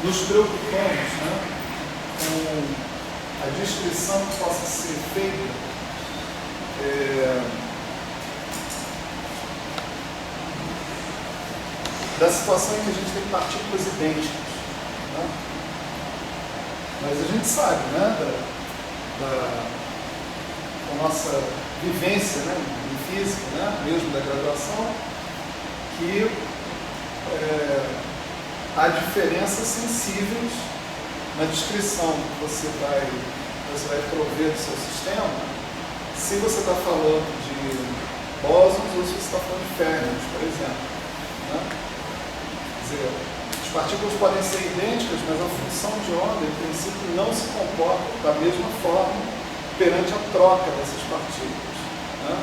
nos preocupamos, né, com a descrição que possa ser feita da situação em que a gente tem partículas idênticas, né? Mas a gente sabe, né, da nossa vivência, né, em física, né, mesmo da graduação, que há diferenças sensíveis na descrição que você vai prover do seu sistema, se você está falando de bósons ou se você está falando de férmions, por exemplo, né? Quer dizer, as partículas podem ser idênticas, mas a função de onda, em princípio, não se comporta da mesma forma perante a troca dessas partículas, né?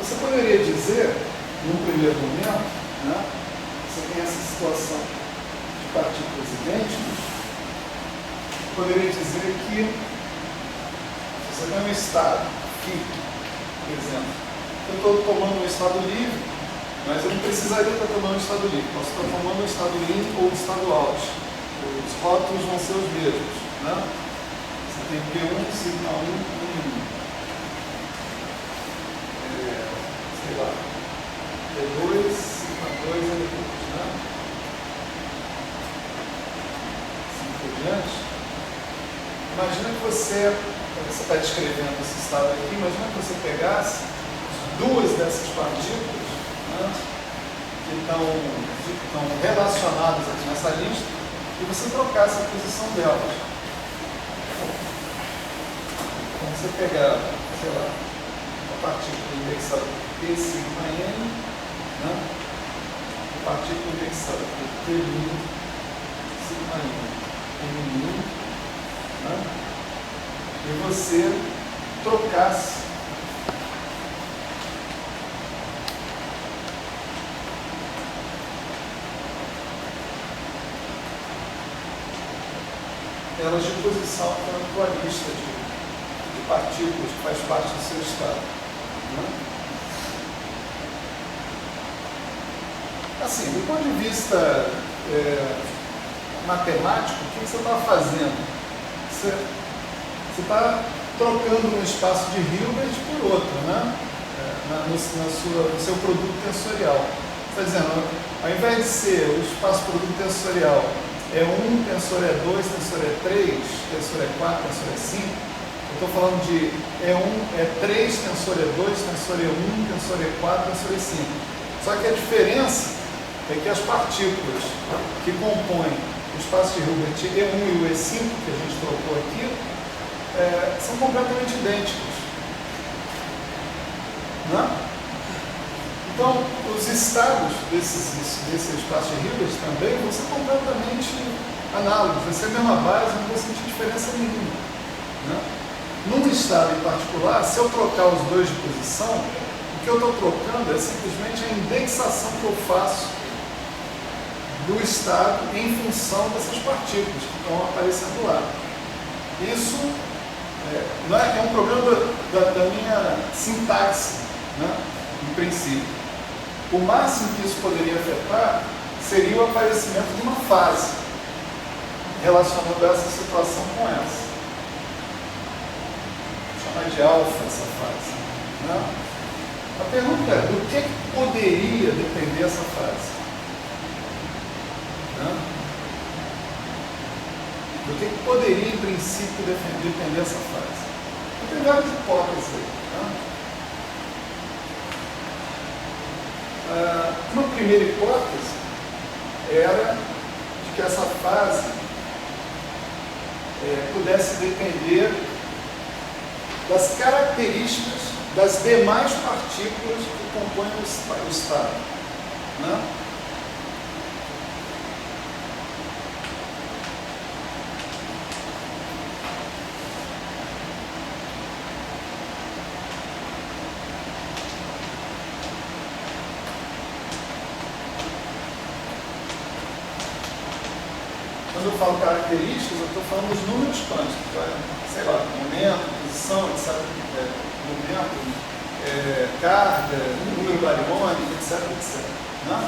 Você poderia dizer, num primeiro momento, né, você tem essa situação de partículas idênticas, poderia dizer que você tem um estado fixo, por exemplo. Eu estou tomando um estado livre, mas eu não precisaria estar tomando um estado livre. Posso estar tomando um estado limpo ou um estado out. Os rótulos vão ser os mesmos, né? Você tem P1, sigma 1, sei lá, P2, sigma 2, L2, né? Assim por diante. Imagina que você está descrevendo esse estado aqui, imagina que você pegasse duas dessas partículas, né, que estão relacionadas aqui nessa lista, e você trocasse a posição delas. Então você pegar, sei lá, a partícula indexada por P sigma N, né, a partícula indexada por T sigma N, né, e você trocasse elas de posição pela tua lista de partículas que faz parte do seu estado, né? Assim, do ponto de vista matemático, o que você está fazendo? Você está trocando um espaço de Hilbert por outro, né? No seu produto tensorial. Você está dizendo, ao invés de ser o espaço produto tensorial é 1, tensor é 2, tensor é 3, tensor é 4, tensor é 5, eu estou falando de é 3, tensor é 2, tensor é 1, tensor é 4, tensor é 5. Só que a diferença é que as partículas que compõem o espaço de Hilbert E1 e o E5, que a gente trocou aqui, são completamente idênticos, né? Então, os estados desse espaço de Hilbert também vão ser completamente análogos, vai ser a mesma base, não vou sentir diferença nenhuma, né? Num estado em particular, se eu trocar os dois de posição, o que eu estou trocando é simplesmente a indexação que eu faço do estado em função dessas partículas que estão aparecendo lá. Isso não é um problema da minha sintaxe, né, em princípio. O máximo que isso poderia afetar seria o aparecimento de uma fase relacionando essa situação com essa. Vou chamar de alfa essa fase, né? A pergunta é, do que poderia depender essa fase? Né? Do que poderia, em princípio, depender essa fase? Tem várias hipóteses aí. Né? Uma primeira hipótese era de que essa fase pudesse depender das características das demais partículas que compõem o estado. Né? Quando eu falo características, eu estou falando dos números quânticos, sei lá, momento, posição, etc. Momento, carga, número bariônico, etc. Né?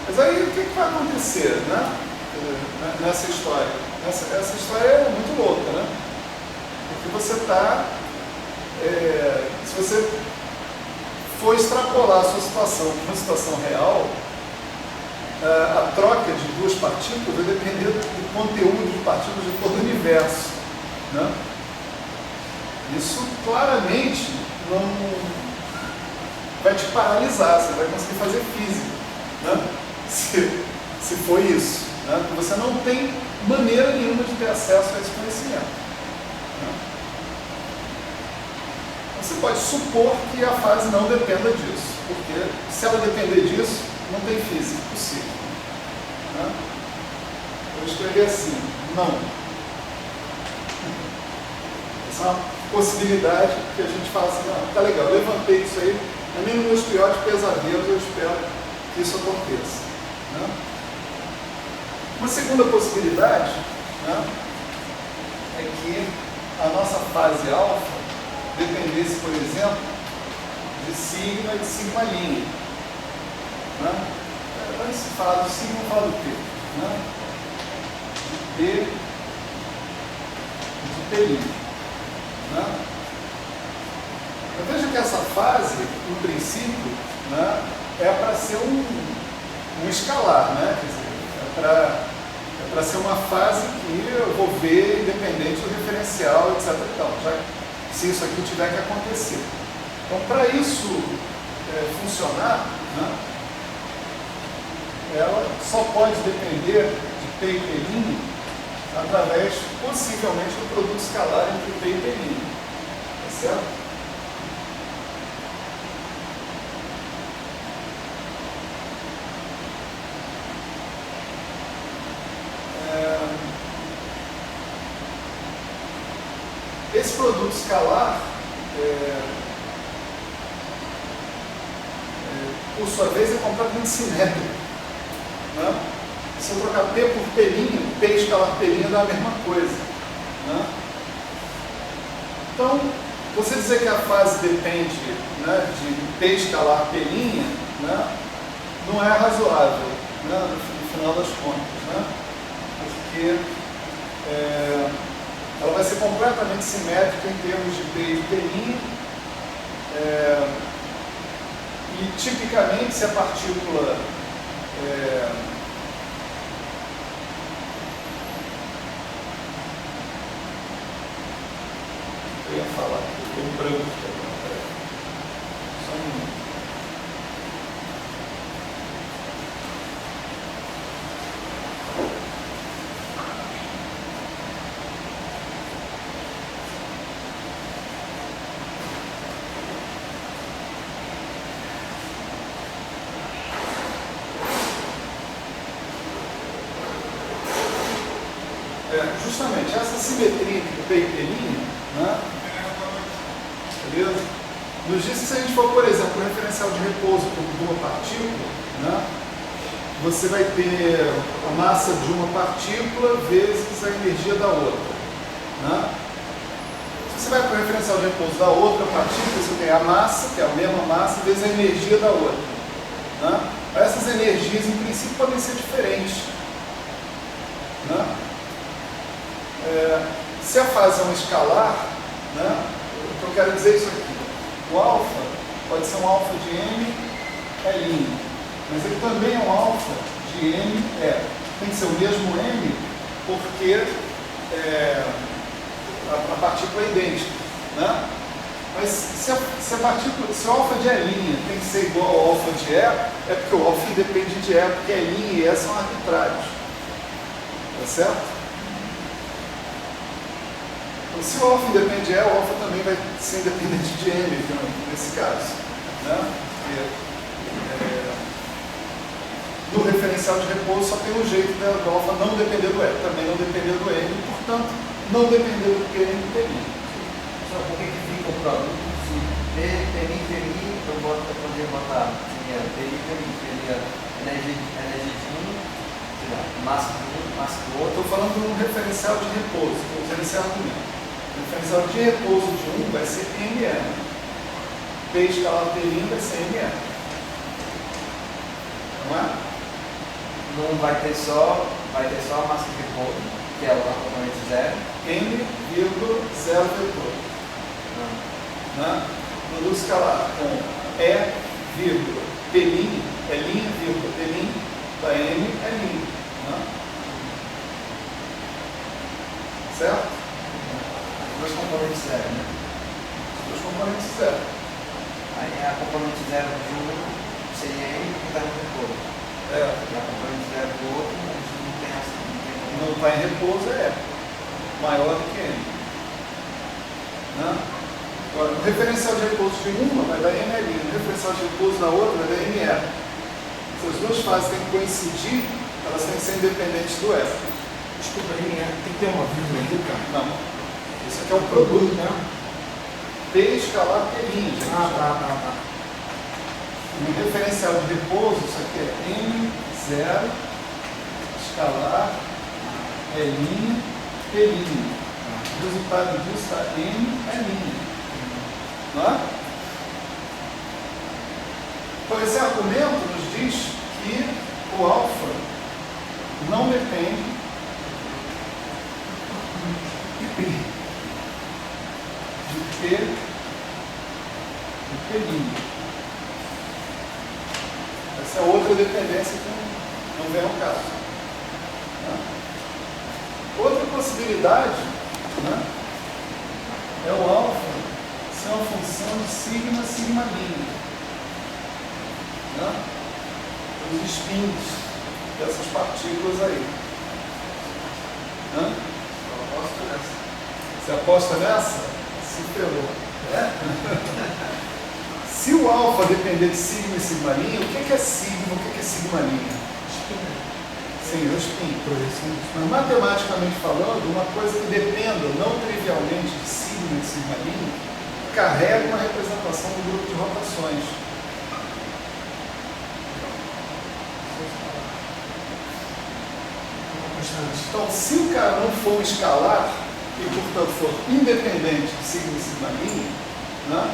Mas aí o que vai acontecer, né? Nessa história? Essa história é muito louca, né? Porque você está, se você for extrapolar a sua situação para uma situação real, a troca de duas partículas vai depender do conteúdo de partículas de todo o universo, né? Isso claramente não vai te paralisar, você vai conseguir fazer física, né? Se for isso, né? Porque você não tem maneira nenhuma de ter acesso a esse conhecimento, né? Você pode supor que a fase não dependa disso, porque se ela depender disso, não tem física possível, né? Eu vou escrever assim, não. Essa é uma possibilidade que a gente fala assim, não, tá legal, levantei isso aí, nem nos meus piores pesadelos eu espero que isso aconteça, né? Uma segunda possibilidade, né, é que a nossa fase alfa dependesse, por exemplo, de sigma e de sigma linha, né? Antes de falar do sigma, vamos falar do P, né? De P e de P linha, né? Eu vejo que essa fase, em princípio, né, é para ser um escalar, né? Quer dizer, é para ser uma fase que eu vou ver independente do referencial, etc. Então, já, se isso aqui tiver que acontecer. Então, para isso funcionar, né, ela só pode depender de P e P' através, possivelmente, do produto escalar entre P e P'. Tá certo? Esse produto escalar, por sua vez, é completamente simétrico, né? Se eu trocar P por P', P escalar P' dá a mesma coisa, né? Então, você dizer que a fase depende, né, de P escalar P', né, não é razoável, né, no final das contas, né? Porque ela vai ser completamente simétrica em termos de P e P', e tipicamente se a partícula eu ia falar, eu estou em branco aqui, só um minuto. Justamente essa simetria entre P e P', né? Beleza? Nos diz que se a gente for, por exemplo, o referencial de repouso de uma partícula, né, você vai ter a massa de uma partícula vezes a energia da outra, né? Se você vai para o referencial de repouso da outra partícula, você tem a massa, que é a mesma massa, vezes a energia da outra, né? Essas energias, em princípio, podem ser diferentes, né? Se a fase é um escalar, né, o que eu quero dizer é isso aqui. O alfa pode ser um alfa de M L', mas ele também é um alfa de M E. Tem que ser o mesmo M porque a partícula é idêntica, né? Mas se o alfa de E' tem que ser igual ao alfa de E, é porque o alfa independe de E, porque E e E são arbitrários. Tá certo? Se o alfa independe de E, o alfa também vai ser independente de M, nesse caso, né? No referencial de repouso só tem um jeito do alfa não depender do E, também não depender do M, portanto, não depender do P nem do P'. Só por que fica o produto? Se P', eu poderia botar, seria P', seria energia de um, massa de um, massa do outro. Estou falando de um referencial de repouso, estou usando esse argumento. O referencial de repouso de um vai ser MN. P escalar P' vai ser MN. Não é? não vai ter só a massa de repouso, que é o componente zero. N, zero vetor. Né? Produto escalar com E, vírgula, P'Lin, é linha, vírgula, P'Lin, da N é linha. Né? Certo? Dois componentes zero, né? Dois componentes zero. Aí a componente zero de um seria N que está no repouso. É. E a componente zero do outro, a gente não tem assim. Não está em repouso, é maior do que N. Né? Agora, o referencial de repouso de uma vai dar ML, o referencial de repouso da outra vai dar MR. Se as duas fases têm que coincidir, elas têm que ser independentes do F. Desculpa, tem que ter uma vírgula aqui, cara. Não. Isso aqui é o produto, né? P escalar P', gente. Tá. No referencial de repouso, isso aqui é M0 escalar L', P'. O resultado disso está M'. Não é? Então, esse argumento nos diz que o alfa não depende de P e P'. Essa é outra dependência que não vem ao caso. Né? Outra possibilidade, né, é o alfa ser uma função de sigma, sigma'. Né? Os spins dessas partículas aí. Né? Eu aposto nessa. Você aposta nessa? Se ferrou. É? Se o alfa depender de sigma e sigma', o que é sigma, o que é sigma'? Sim, o spin. Mas matematicamente falando, uma coisa que dependa não trivialmente de sigma e sigma', carrega uma representação do grupo de rotações. Então, se o cara não for um escalar, e portanto for independente de sigma e sigma', né,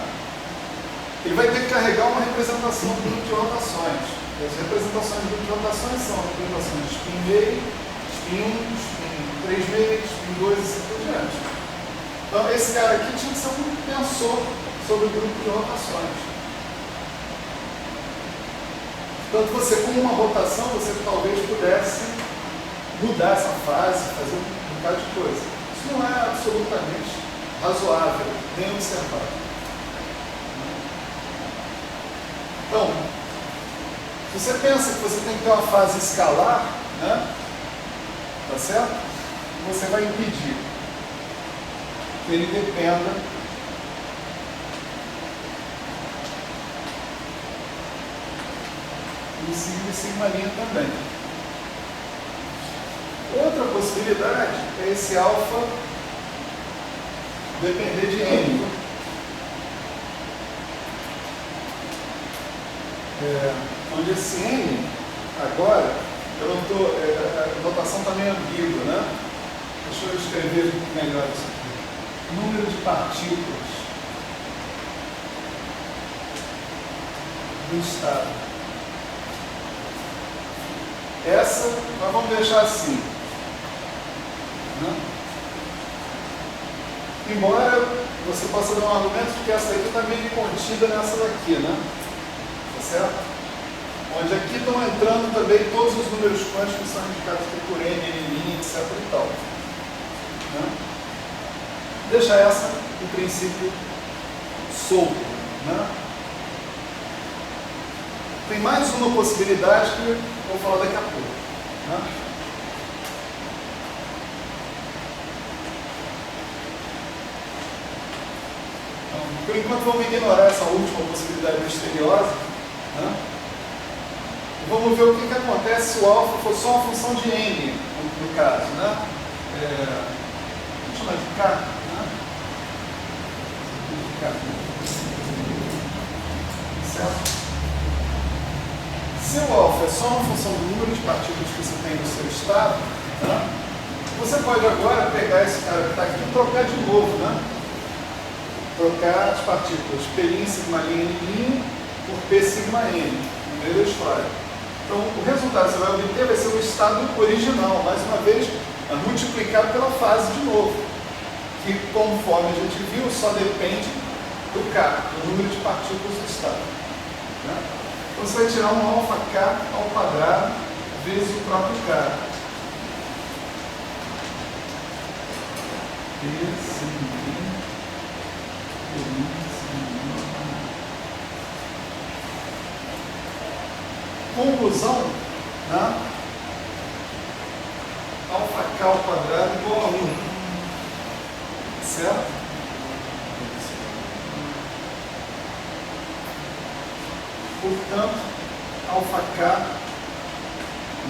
ele vai ter que carregar uma representação do grupo de rotações. E as representações do grupo de rotações são representações de spin meio, spin 1, spin 3 meio, spin 2 e assim por diante. Então, esse cara aqui tinha que ser um tensor sobre o grupo de rotações. Portanto, você com uma rotação, você talvez pudesse mudar essa fase, fazer um bocado de coisa. Isso não é absolutamente razoável, nem observável. Então, se você pensa que você tem que ter uma fase escalar, né, tá certo? Você vai impedir que ele dependa do sigma e sigma' também. Outra possibilidade é esse alfa depender de N. Onde esse N, agora, eu não estou. A notação está meio ambígua, né? Deixa eu escrever melhor isso aqui. Número de partículas do estado. Essa, nós vamos deixar assim. Né? Embora você possa dar um argumento de que essa aqui está meio contida nessa daqui, né? Tá certo? Onde aqui estão entrando também todos os números quânticos que são indicados aqui por N, N', etc. e tal. Né? Deixa essa, em princípio, solta. Né? Tem mais uma possibilidade que eu vou falar daqui a pouco. Né? Então, por enquanto, vamos ignorar essa última possibilidade misteriosa. Né? E vamos ver o que acontece se o alfa for só uma função de n, no caso. Né? Vamos chamar de k. Né? De k. Certo? Se o alfa é só uma função do número de partículas que você tem no seu estado, né, você pode agora pegar esse cara que está aqui e trocar de novo, né? Trocar as partículas P', sigma', N' por P, sigma', N, no meio da história. Então, o resultado que você vai obter vai ser o estado original, mais uma vez, multiplicado pela fase de novo, que, conforme a gente viu, só depende do K, do número de partículas do estado. Né? Então, você vai tirar um alfa K ao quadrado vezes o próprio K. Conclusão, né? Alfa K ao quadrado igual a 1. Certo? Portanto, alfa K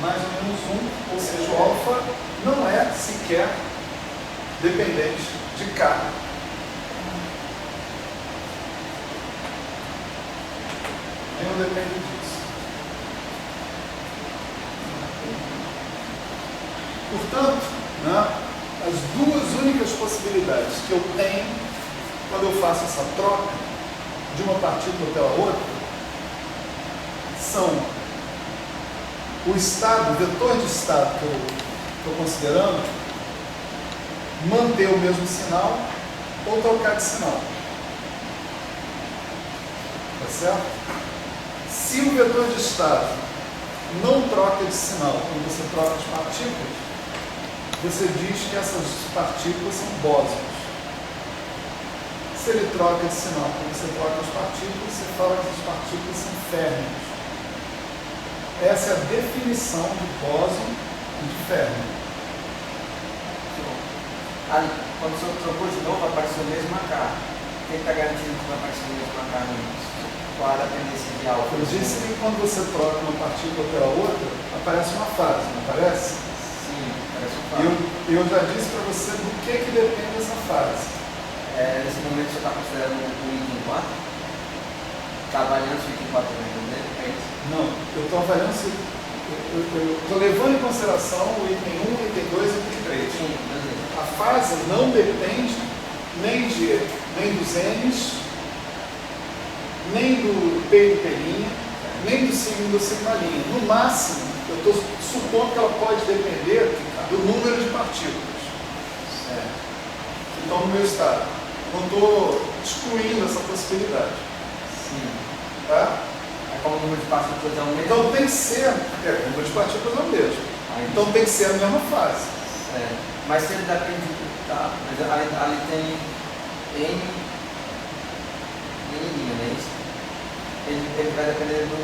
mais ou menos 1, ou seja, o alfa não é sequer dependente de K. Nem não depende disso. Portanto, né, as duas únicas possibilidades que eu tenho quando eu faço essa troca de uma partícula pela outra são o estado, o vetor de estado que eu estou considerando, manter o mesmo sinal ou trocar de sinal. Tá certo? Se o vetor de estado não troca de sinal quando você troca as partículas, você diz que essas partículas são bósons. Se ele troca de sinal quando você troca as partículas, você fala que as partículas são férmions. Essa é a definição de bóson e de férmion. Quando você trocou de novo, apareceu o mesmo K. Quem está garantindo que vai aparecer o mesmo K nisso? Qual a dependência de alfa? Eu disse que quando você troca uma partícula pela outra, aparece uma fase, não aparece? Sim, aparece uma fase. Eu já disse para você do que depende essa fase. Nesse momento você está considerando o item 4? Está avaliando se o item 4 vai entender? É isso? Não, eu estou avaliando se. Eu estou levando em consideração o item 1, o item 2 e o item 3. Sim, beleza. A fase não depende nem dos N's, nem do P e do P', nem do signo e do sigma'. No máximo, eu estou supondo que ela pode depender do número de partículas que estão no meu estado. Não estou excluindo essa possibilidade. Sim. Tá? Como o número de partículas é o mesmo? Então tem que ser, o número de partículas é o mesmo. Então tem que ser a mesma fase. Mas se ele depende, tá? Mas ali tem N linha, não é isso? Ele vai depender do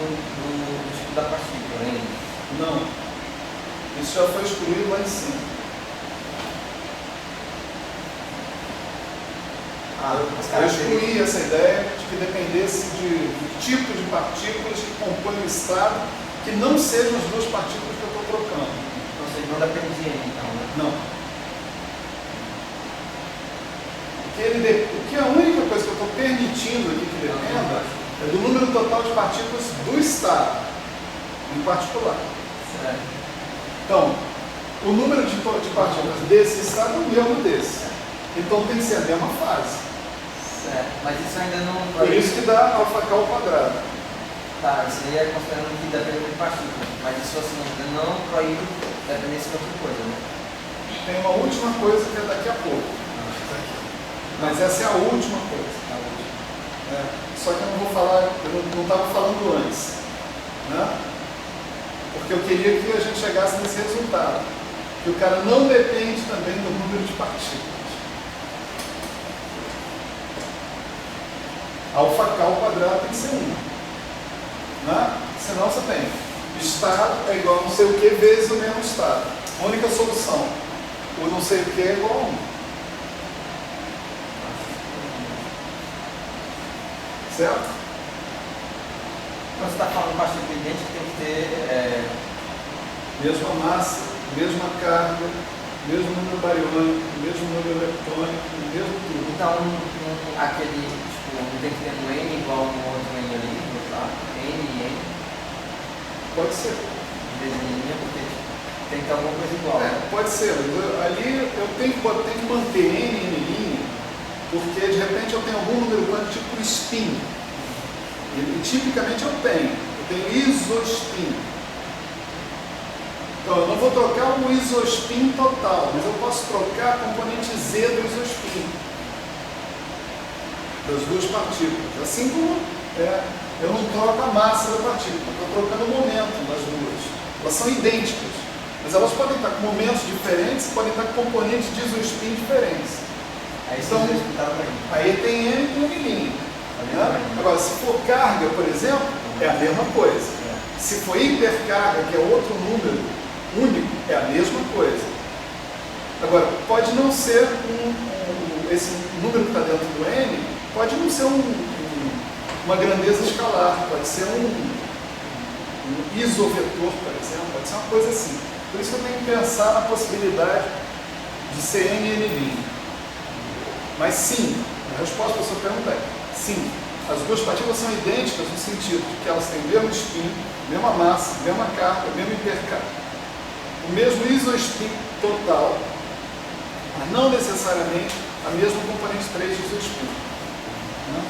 tipo da partícula, N. Não. Isso já foi excluído lá em cima. Eu excluí essa ideia de que dependesse do tipo de partículas que compõem o estado, que não sejam as duas partículas que eu estou trocando. Ou seja, não depende de N, então, né? Não. Porque a única coisa que eu estou permitindo aqui que dependa é do número total de partículas do estado, em particular. Certo. Então, o número de partículas desse estado é o mesmo desse. Então tem que ser a mesma fase. Certo. Mas isso ainda não... Por isso que dá alfa K ao quadrado. Tá, isso aí é considerando que depende de partículas. Mas isso assim ainda não proíbe dependência de outra coisa, né? Tem uma última coisa que é daqui a pouco. Mas essa é a última coisa. Só que eu não vou falar, eu não estava falando antes. Né? Porque eu queria que a gente chegasse nesse resultado. Que o cara não depende também do número de partículas. Alfa K ao quadrado tem que ser 1. Né? Senão você tem estado é igual a não sei o que vezes o mesmo estado. A única solução, o não sei o que é igual a 1. Certo? Quando você está falando partícula idêntica, tem que ter... Mesma massa, mesma carga, mesmo número bariônico, mesmo número eletrônico, mesmo tudo. Então, aquele, tipo, não tem que ter um N igual no outro N ali, tá? N e N. Pode ser. Desenho, porque tem que ter alguma coisa igual. Pode ser, mas ali eu tenho que manter N, porque de repente eu tenho algum número quântico tipo spin. E tipicamente eu tenho isospin. Então, eu não vou trocar o isospin total, mas eu posso trocar a componente Z do isospin, das duas partículas. Assim como eu não troco a massa da partícula, eu estou trocando o momento das duas. Elas são idênticas, mas elas podem estar com momentos diferentes e podem estar com componentes de isospin diferentes. Aí Então, vocês explicaram para mim. aí tem N e tem N'. Né? Agora, se for carga, por exemplo, é a mesma coisa. Se for hipercarga, que é outro número único, é a mesma coisa. Agora, pode não ser esse número que está dentro do N, pode não ser uma grandeza escalar, pode ser um isovetor, por exemplo, pode ser uma coisa assim. Por isso que eu tenho que pensar na possibilidade de ser N e N'. Mas sim, a resposta para a sua pergunta é sim. As duas partículas são idênticas no sentido de que elas têm o mesmo spin, mesma massa, mesma carga, mesmo hipercarga, o mesmo isospin total, mas não necessariamente a mesma componente 3 de isospin. Né?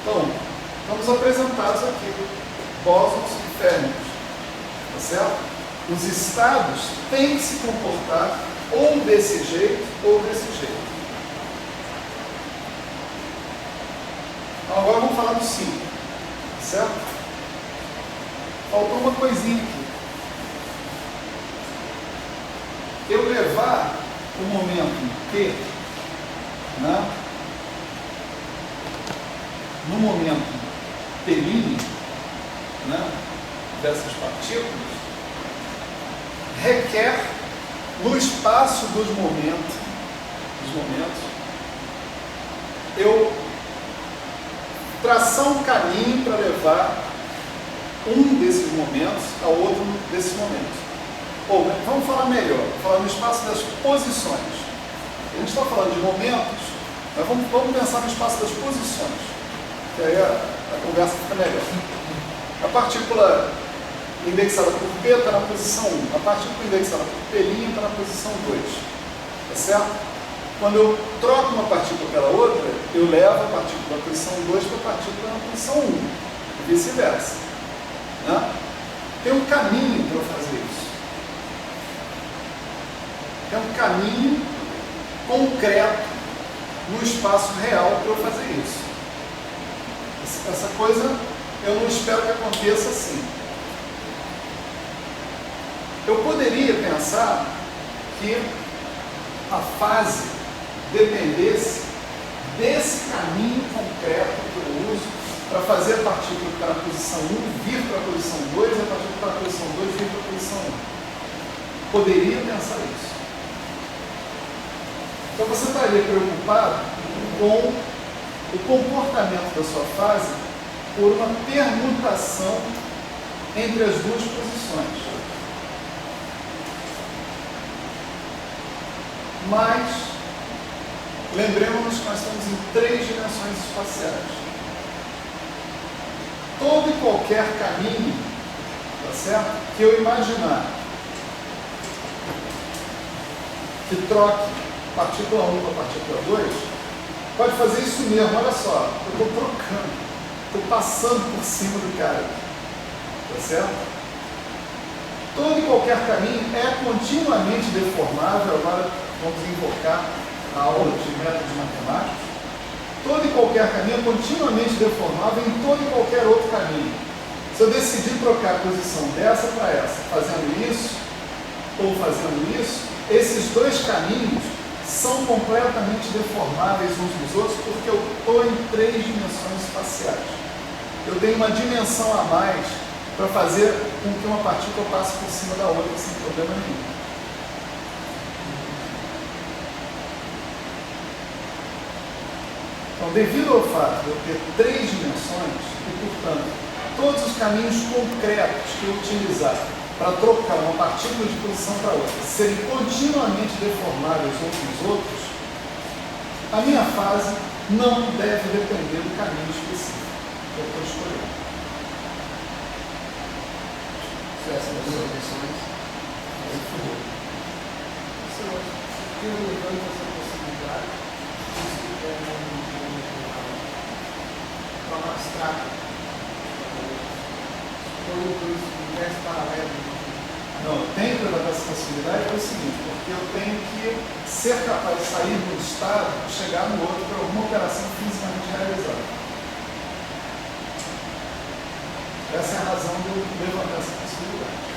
Então, estamos apresentados aqui, bósons e férmions, tá certo? Os estados têm que se comportar ou desse jeito ou desse jeito. Então, agora vamos falar do sim, certo? Faltou uma coisinha aqui. Eu levar o momento T, né, no momento T', né, dessas partículas, requer no espaço dos momentos, eu traçar um caminho para levar um desses momentos ao outro desses momentos. Ou, vamos falar melhor, falar no espaço das posições. A gente está falando de momentos, mas vamos pensar no espaço das posições, que aí a conversa fica melhor. A partícula indexada por P está na posição 1, a partícula indexada por P' está na posição 2, tá certo? Quando eu troco uma partícula pela outra, eu levo a partícula da posição 2 para a partícula na posição 1, e vice-versa. Né? Tem um caminho para eu fazer isso. Tem um caminho concreto no espaço real para eu fazer isso. Essa coisa eu não espero que aconteça assim. Eu poderia pensar que a fase dependesse desse caminho concreto que eu uso para fazer a partícula que está na posição 1 vir para a posição 2 e a partícula que está na posição 2 vir para a posição 1. Poderia pensar isso. Então você estaria preocupado com o comportamento da sua fase por uma permutação entre as duas posições. Mas, lembremos que nós estamos em 3 dimensões espaciais. Todo e qualquer caminho, tá certo? Que eu imaginar que troque partícula 1 para partícula 2, pode fazer isso mesmo, olha só, eu estou trocando, estou passando por cima do cara, tá certo? Todo e qualquer caminho é continuamente deformável. Agora vamos invocar a aula de métodos matemáticos. Todo e qualquer caminho é continuamente deformável em todo e qualquer outro caminho. Se eu decidir trocar a posição dessa para essa, fazendo isso ou fazendo isso, esses dois caminhos são completamente deformáveis uns dos outros porque eu estou em 3 dimensões espaciais. Eu tenho uma dimensão a mais para fazer com que uma partícula passe por cima da outra sem problema nenhum. Então, devido ao fato de eu ter 3 dimensões e, portanto, todos os caminhos concretos que eu utilizar para trocar uma partícula de posição para outra serem continuamente deformáveis uns dos outros, a minha fase não deve depender do caminho específico que eu estou escolhendo. Se essas duas direções, aí fudeu. Eu levanto essa possibilidade de uma abstrata. foi o universo paralelo. Não, eu tenho que levantar essa possibilidade é o seguinte, porque eu tenho que ser capaz de sair de um estado e chegar no outro por alguma operação fisicamente realizada. Essa é a razão de eu levantar essa possibilidade.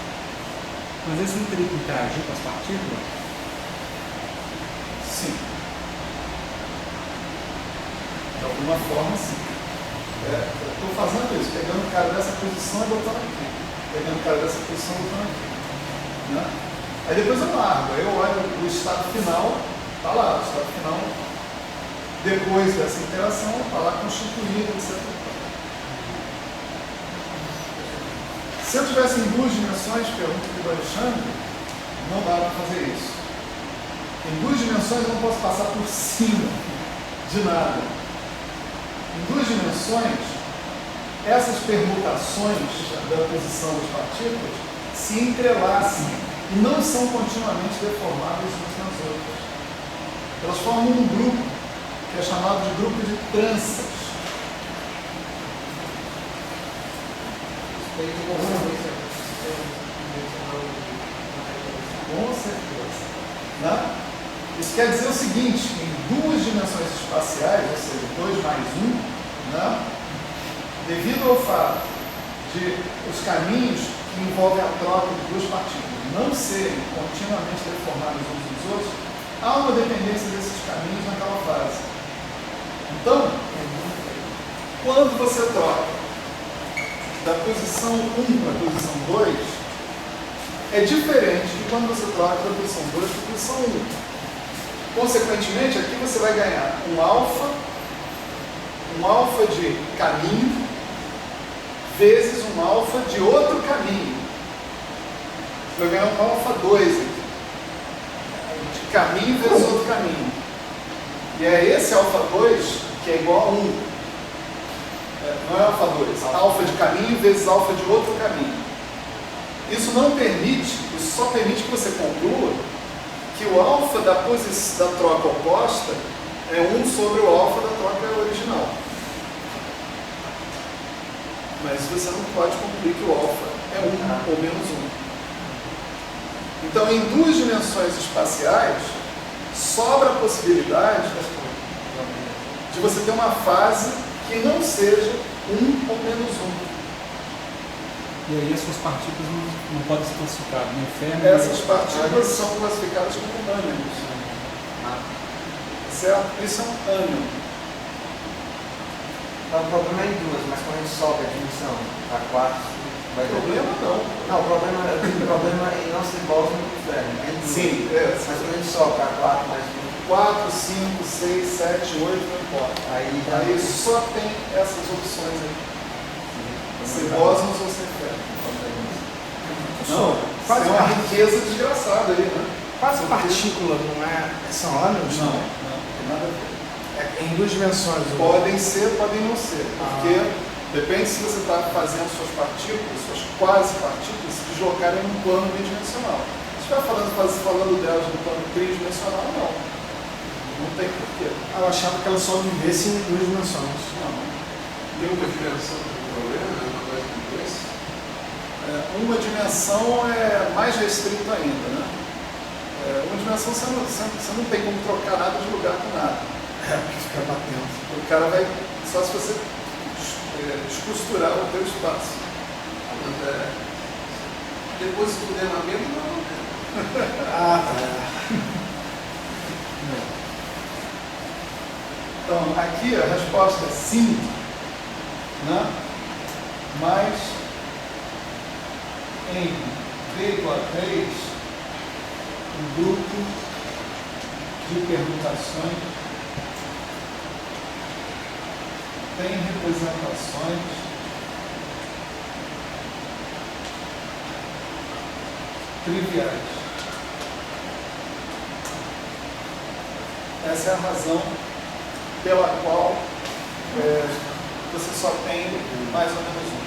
Mas esse não teria que interagir com as partículas? Sim. De alguma forma, sim. Eu estou fazendo isso, pegando o cara dessa posição e botando aqui. Pegando o cara dessa posição e botando aqui. Né? Aí depois eu largo, aí eu olho o estado final, está lá, o estado final, depois dessa interação, está lá constituído, etc. Se eu tivesse em duas dimensões, pergunta aqui do Alexandre, não dá para fazer isso. Em duas dimensões eu não posso passar por cima de nada. Em duas dimensões, essas permutações da posição das partículas se entrelaçam e não são continuamente deformadas umas nas outras. Elas formam um grupo, que é chamado de grupo de tranças. Tem que consequência Com certeza. Né? Isso quer dizer o seguinte, em duas dimensões espaciais, ou seja, 2 mais 1, né? Devido ao fato de os caminhos que envolvem a troca de duas partículas não serem continuamente deformados uns dos outros, há uma dependência desses caminhos naquela fase. Então, quando você troca da posição 1 para a posição 2, é diferente de quando você troca da posição 2 para a posição 1. Consequentemente, aqui você vai ganhar um alfa de caminho, vezes um alfa de outro caminho. Você vai ganhar um alfa 2 aqui, de caminho vezes outro caminho. E é esse alfa 2 que é igual a 1. Não é alfa 2, alfa de caminho vezes alfa de outro caminho. Isso não permite, isso só permite que você conclua que o alfa da troca oposta é 1 sobre o alfa da troca original. Mas você não pode concluir que o alfa é 1 ou menos 1. Então, em duas dimensões espaciais, sobra a possibilidade de você ter uma fase que não seja 1 ou menos 1. E aí as suas partículas não podem ser classificadas, nem fêmea. Essas partículas são classificadas como ânions. Certo? Isso é um ânion. Então, o problema é em duas, mas quando a gente sobe a dimensão para 4, vai ter Problema não. Não, o problema é em não ser Bose no inferno. É em duas. Sim, Mas quando a gente sobe para 4 mais 1, 4, 5, 6, 7, 8, não importa. Aí só tem essas opções aí. Ser bósons ou ser fé. Não, quase tem uma riqueza desgraçada aí, né? Quase partícula, não é? São ânions? Não, tem nada a ver. É em duas dimensões. Podem ser, podem não ser. Porque depende se você está fazendo suas partículas, suas quase partículas, se deslocarem num plano bidimensional. Se estiver falando delas no plano tridimensional, não. Não tem porquê. Eu achava que elas só vivessem em duas dimensões. Não. Tem uma dimensão do problema, uma coisa de dois? Uma dimensão é mais restrito ainda, né? Uma dimensão você não tem como trocar nada de lugar com nada. Porque fica batendo. O cara vai, só se você descosturar o teu espaço. Depois se puder na mesma, não. Ah, tá. Então, aqui a resposta é sim, né? Mas em V igual a 3, um grupo de permutações tem representações triviais. Essa é a razão pela qual você só tem mais ou menos um.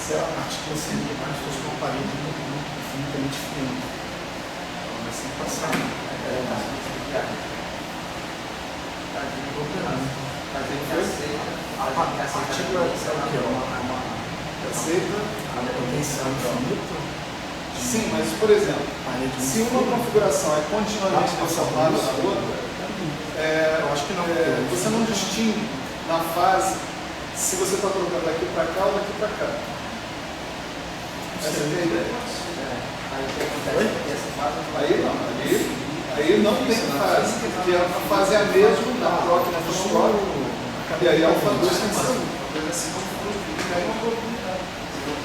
Certo? A partícula seria mais fosse uma parede muito infinitamente fina. Mas sem passar. a gente aceita. A partícula é o quê? Aceita? A potencial infinito. Sim, mas por exemplo, se uma configuração é continuamente transformada na outra, eu acho que não. você não distingue na fase se você está trocando daqui para cá ou daqui para cá. Essa é a ideia. Aí o que acontece é que essa fase Aí não tem fase, porque a fase é a mesma na troca e na troca. E aí a alfa 2 tem que ser 1.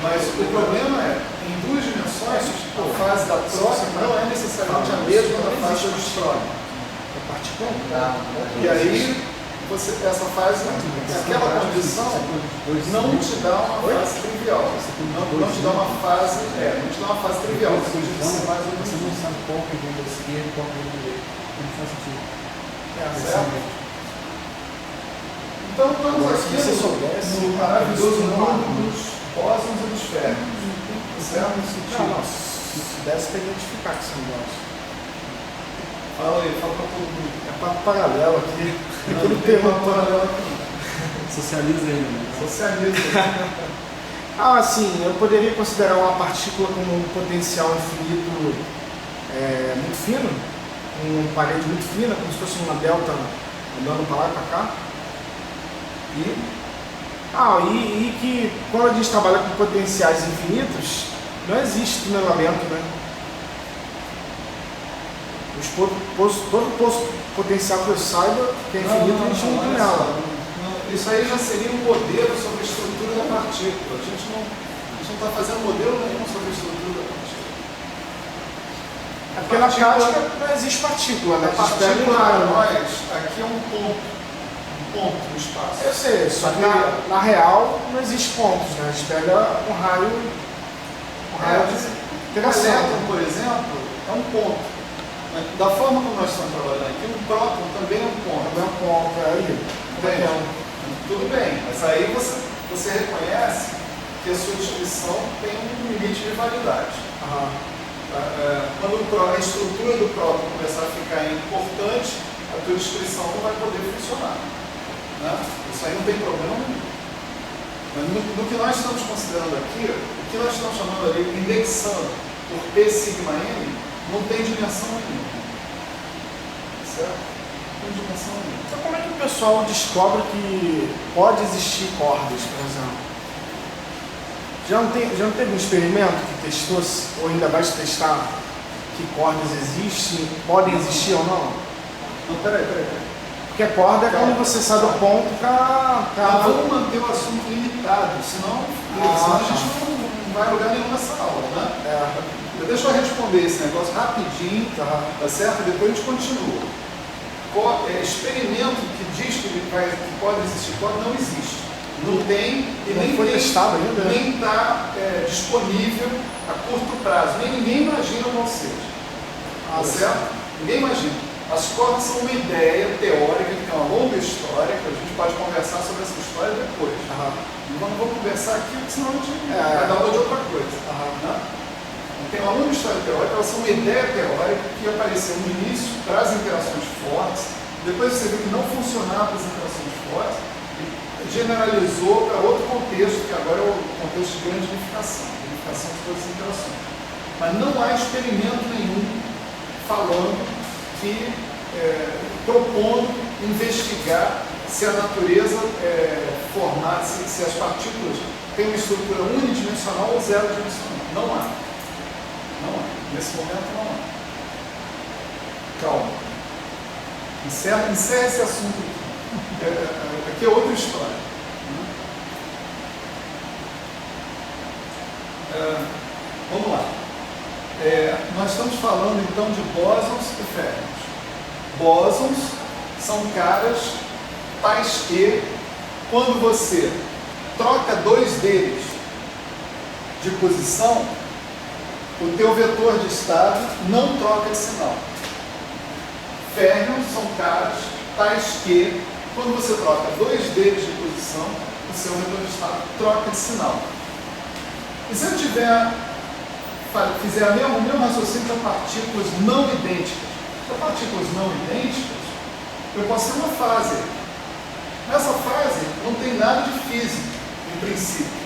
Mas o problema é, em duas dimensões, a fase da troca não é necessariamente a mesma da fase da destroca. É particular. E aí, essa fase, aquela condição, não te dá uma fase trivial. Não te dá uma fase, não te dá uma fase trivial. Você não sabe qual que é o esquerdo e qual que é o direito. Não faz sentido. Certo? Então, estamos aqui no maravilhoso mundo dos bósons e dos férmions. Certo? Não, se desse para identificar que são iguais. Fala aí, fala para todo mundo. É papo paralelo aqui. Tudo termo paralelo aqui. Socializa aí, né? Socializa. Assim, eu poderia considerar uma partícula como um potencial infinito muito fino, uma parede muito fina, como se fosse uma delta andando para lá e para cá. E que quando a gente trabalha com potenciais infinitos, não existe tunelamento, né? Todo potencial que eu saiba que é infinito, a gente não tunela. Isso aí já seria um modelo sobre a estrutura da partícula. A gente não está fazendo modelo nenhum sobre a estrutura da partícula. É porque na prática não existe partícula, né? A partícula para nós, aqui é um ponto no espaço. Eu sei, só que na real não existe pontos, né? A gente pega um raio de interação. Um elétron, por exemplo, é um ponto. Da forma como nós estamos trabalhando aqui, um próton também é um ponto. Também é um ponto, Entende? Tudo bem, mas aí você reconhece que a sua descrição tem um limite de validade. Quando a estrutura do próton começar a ficar importante, a tua descrição não vai poder funcionar. Né? Isso aí não tem problema nenhum. Mas no que nós estamos considerando aqui, o que nós estamos chamando ali, indexando por P sigma n, não tem dimensão nenhuma. Certo? Não tem dimensão nenhuma. Então como é que o pessoal descobre que pode existir cordas, por exemplo? Já não teve um experimento que testou, ou ainda vai testar, que cordas existem, podem existir ou não? Não, peraí. Porque a corda é quando você sabe o ponto para... Vamos manter o assunto limitado, senão a gente não vai a lugar nenhum nessa aula, né? Deixa eu responder esse negócio rapidinho, tá certo? Depois a gente continua. Experimento que diz que pode existir corda não existe. Não tem e nem foi testado ainda. Nem está disponível a curto prazo. Nem ninguém imagina qual seja. Tá certo? Ninguém imagina. As cordas são uma ideia teórica que tem uma longa história, que a gente pode conversar sobre essa história depois. Não vamos conversar aqui, porque senão a gente vai dar aula de outra coisa. Né? Tem uma longa história teórica, elas são uma ideia teórica que apareceu no início para as interações fortes, depois você viu que não funcionava para as interações fortes, e generalizou para outro contexto, que agora é o contexto de grande unificação de todas as interações. Mas não há experimento nenhum falando propondo investigar se a natureza formada, se as partículas têm uma estrutura unidimensional ou zero dimensional. Não há. Nesse momento não há. Calma. Encerra esse assunto aqui. Aqui é outra história. Vamos lá. Nós estamos falando então de bósons e férmions. Bósons são caras tais que, quando você troca dois deles de posição, o teu vetor de estado não troca de sinal. Férmions são caras tais que, quando você troca dois deles de posição, o seu vetor de estado troca de sinal. E se eu fizer o mesmo raciocínio para partículas não idênticas? Para partículas não idênticas, eu posso ter uma fase. Nessa fase não tem nada de físico, em princípio.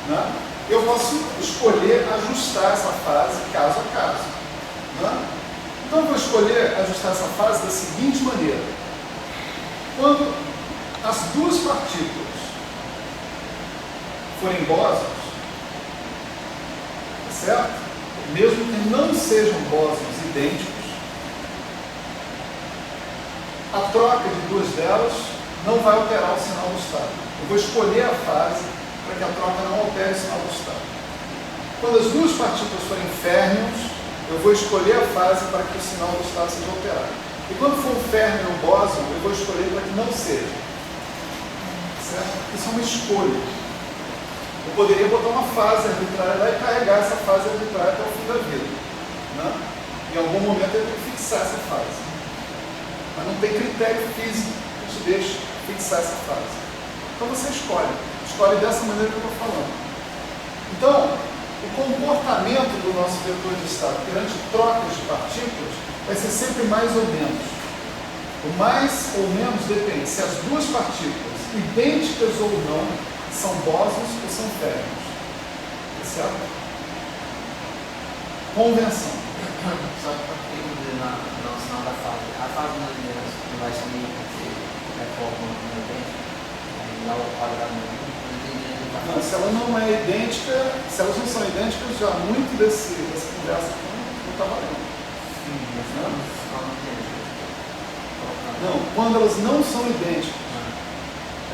né? Eu posso escolher ajustar essa fase caso a caso, né? Então eu vou escolher ajustar essa fase da seguinte maneira: quando as duas partículas forem bósons, tá certo? Mesmo que não sejam bósons idênticos, a troca de duas delas não vai alterar o sinal do estado. Eu vou escolher a fase para que a troca não altere o sinal do estado. Quando as duas partículas forem férmions, eu vou escolher a fase para que o sinal do estado seja alterado. E quando for um férmion ou bóson, eu vou escolher para que não seja. Certo? Isso é uma escolha. Eu poderia botar uma fase arbitrária lá e carregar essa fase arbitrária até o fim da vida, né? Em algum momento eu tenho que fixar essa fase. Mas não tem critério físico que te deixe fixar essa fase. Então você escolhe dessa maneira que eu estou falando. Então, o comportamento do nosso vetor de estado perante trocas de partículas vai ser sempre mais ou menos. O mais ou menos depende se as duas partículas, idênticas ou não, são bósons ou são férmions. Certo? Convenção. Só que para no sinal da fase, a fase não vai ser meio que forma no dente, lá o quadrado não, se ela não é idêntica, se elas não são idênticas, já muito dessa conversa aqui não está valendo. Não, quando elas não são idênticas.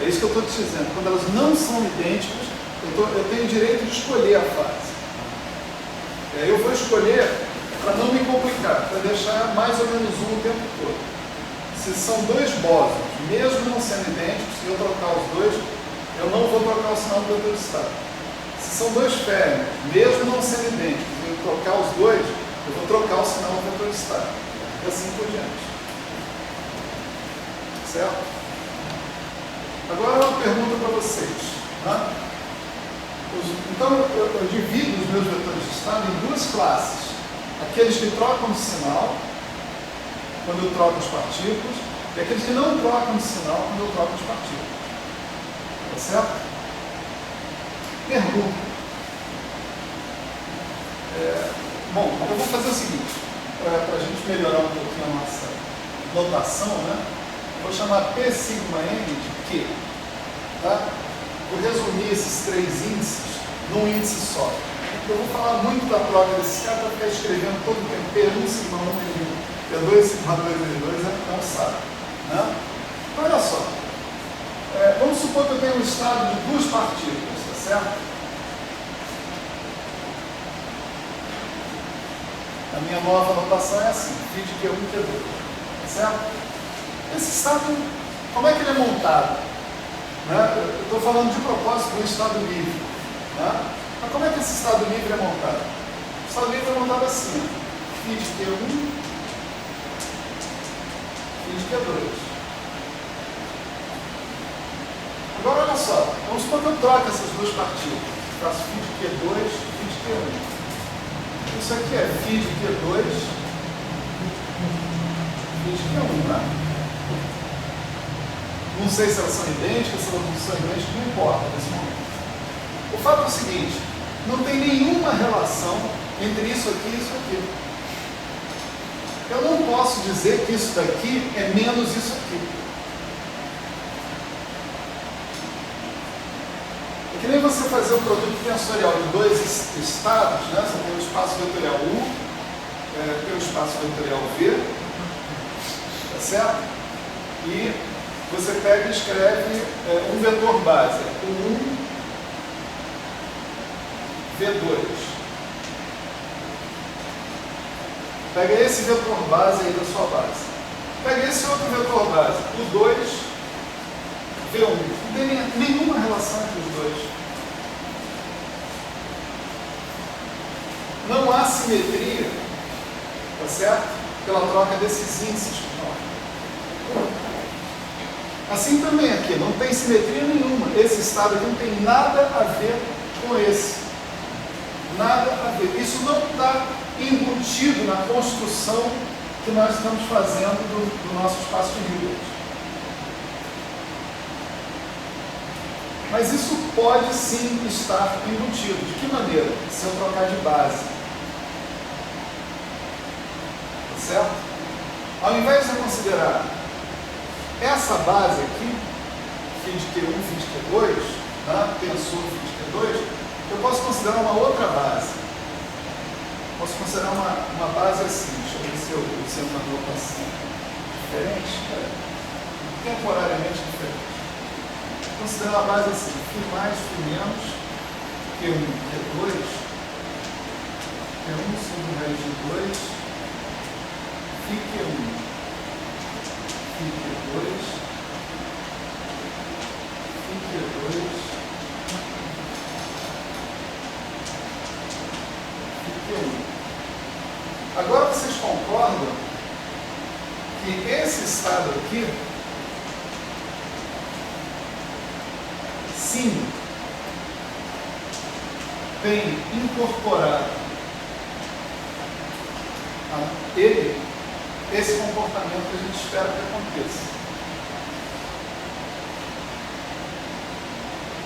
É isso que eu estou te dizendo. Quando elas não são idênticas, eu tenho o direito de escolher a fase. Eu vou escolher para não me complicar, para deixar mais ou menos um o tempo todo. Se são dois bósons, mesmo não sendo idênticos, se eu trocar os dois, eu não vou trocar o sinal do vetor de estado. Se são dois férmions, mesmo não sendo idênticos, e eu trocar os dois, eu vou trocar o sinal do vetor de estado. E assim por diante. Certo? Agora uma pergunta para vocês. Tá? Então eu divido os meus vetores de estado em duas classes. Aqueles que trocam de sinal quando eu troco as partículas e aqueles que não trocam de sinal quando eu troco as partículas. Tá certo? Pergunta. Bom, eu vou fazer o seguinte, para a gente melhorar um pouquinho a nossa notação, né? Vou chamar P sigma n de Q. Tá? Vou resumir esses três índices num índice só. Eu vou falar muito da troca desses caras para ficar escrevendo todo o tempo P1, sigma 1, P2, sigma 2, P2, é um saco. Né? Olha só. Vamos supor que eu tenho um estado de duas partículas, tá certo? A minha nova notação é assim, φ de Q1 e Q2, tá certo? Esse estado, como é que ele é montado? Né? Eu estou falando de propósito do estado livre. Né? Mas como é que esse estado livre é montado? O estado livre é montado assim, φ de Q1, φ de Q2. Agora olha só, vamos supor que eu troco essas duas partículas. Faço φ de Q2 e φ de Q1. Isso aqui é φ de Q2, φ de Q1, né? Não sei se elas são idênticas, se elas não são idênticas, não importa nesse momento. O fato é o seguinte, não tem nenhuma relação entre isso aqui e isso aqui. Eu não posso dizer que isso daqui é menos isso aqui. É que nem você fazer o produto tensorial de dois estados, né? Você tem o espaço vetorial U, tem o espaço vetorial V, tá certo? E você pega e escreve um vetor base, o 1, V2. Pega esse vetor base aí da sua base. Pega esse outro vetor base, o 2, V1. Não tem nenhuma relação entre os dois. Não há simetria, tá certo? Pela troca desses índices. Assim também aqui, não tem simetria nenhuma. Esse estado aqui não tem nada a ver com esse. Nada a ver. Isso não está embutido na construção que nós estamos fazendo do nosso espaço de Hilbert. Mas isso pode sim estar embutido. De que maneira? Se eu trocar de base. Tá certo? Ao invés de eu considerar essa base aqui, φ de Q1, φ de Q2, né? Tensor φ de Q2, eu posso considerar uma outra base. Posso considerar uma base assim. Deixa eu ver se eu uso uma notação diferente, temporariamente diferente. Considerar uma base assim, φ mais, φ menos, Q1, Q2, Q1 sobre raiz de 2, φ Q1, φ Q2, φ Q2, φ Q1. Agora vocês concordam que esse estado aqui, sim, tem incorporado a ele esse comportamento que a gente espera que aconteça.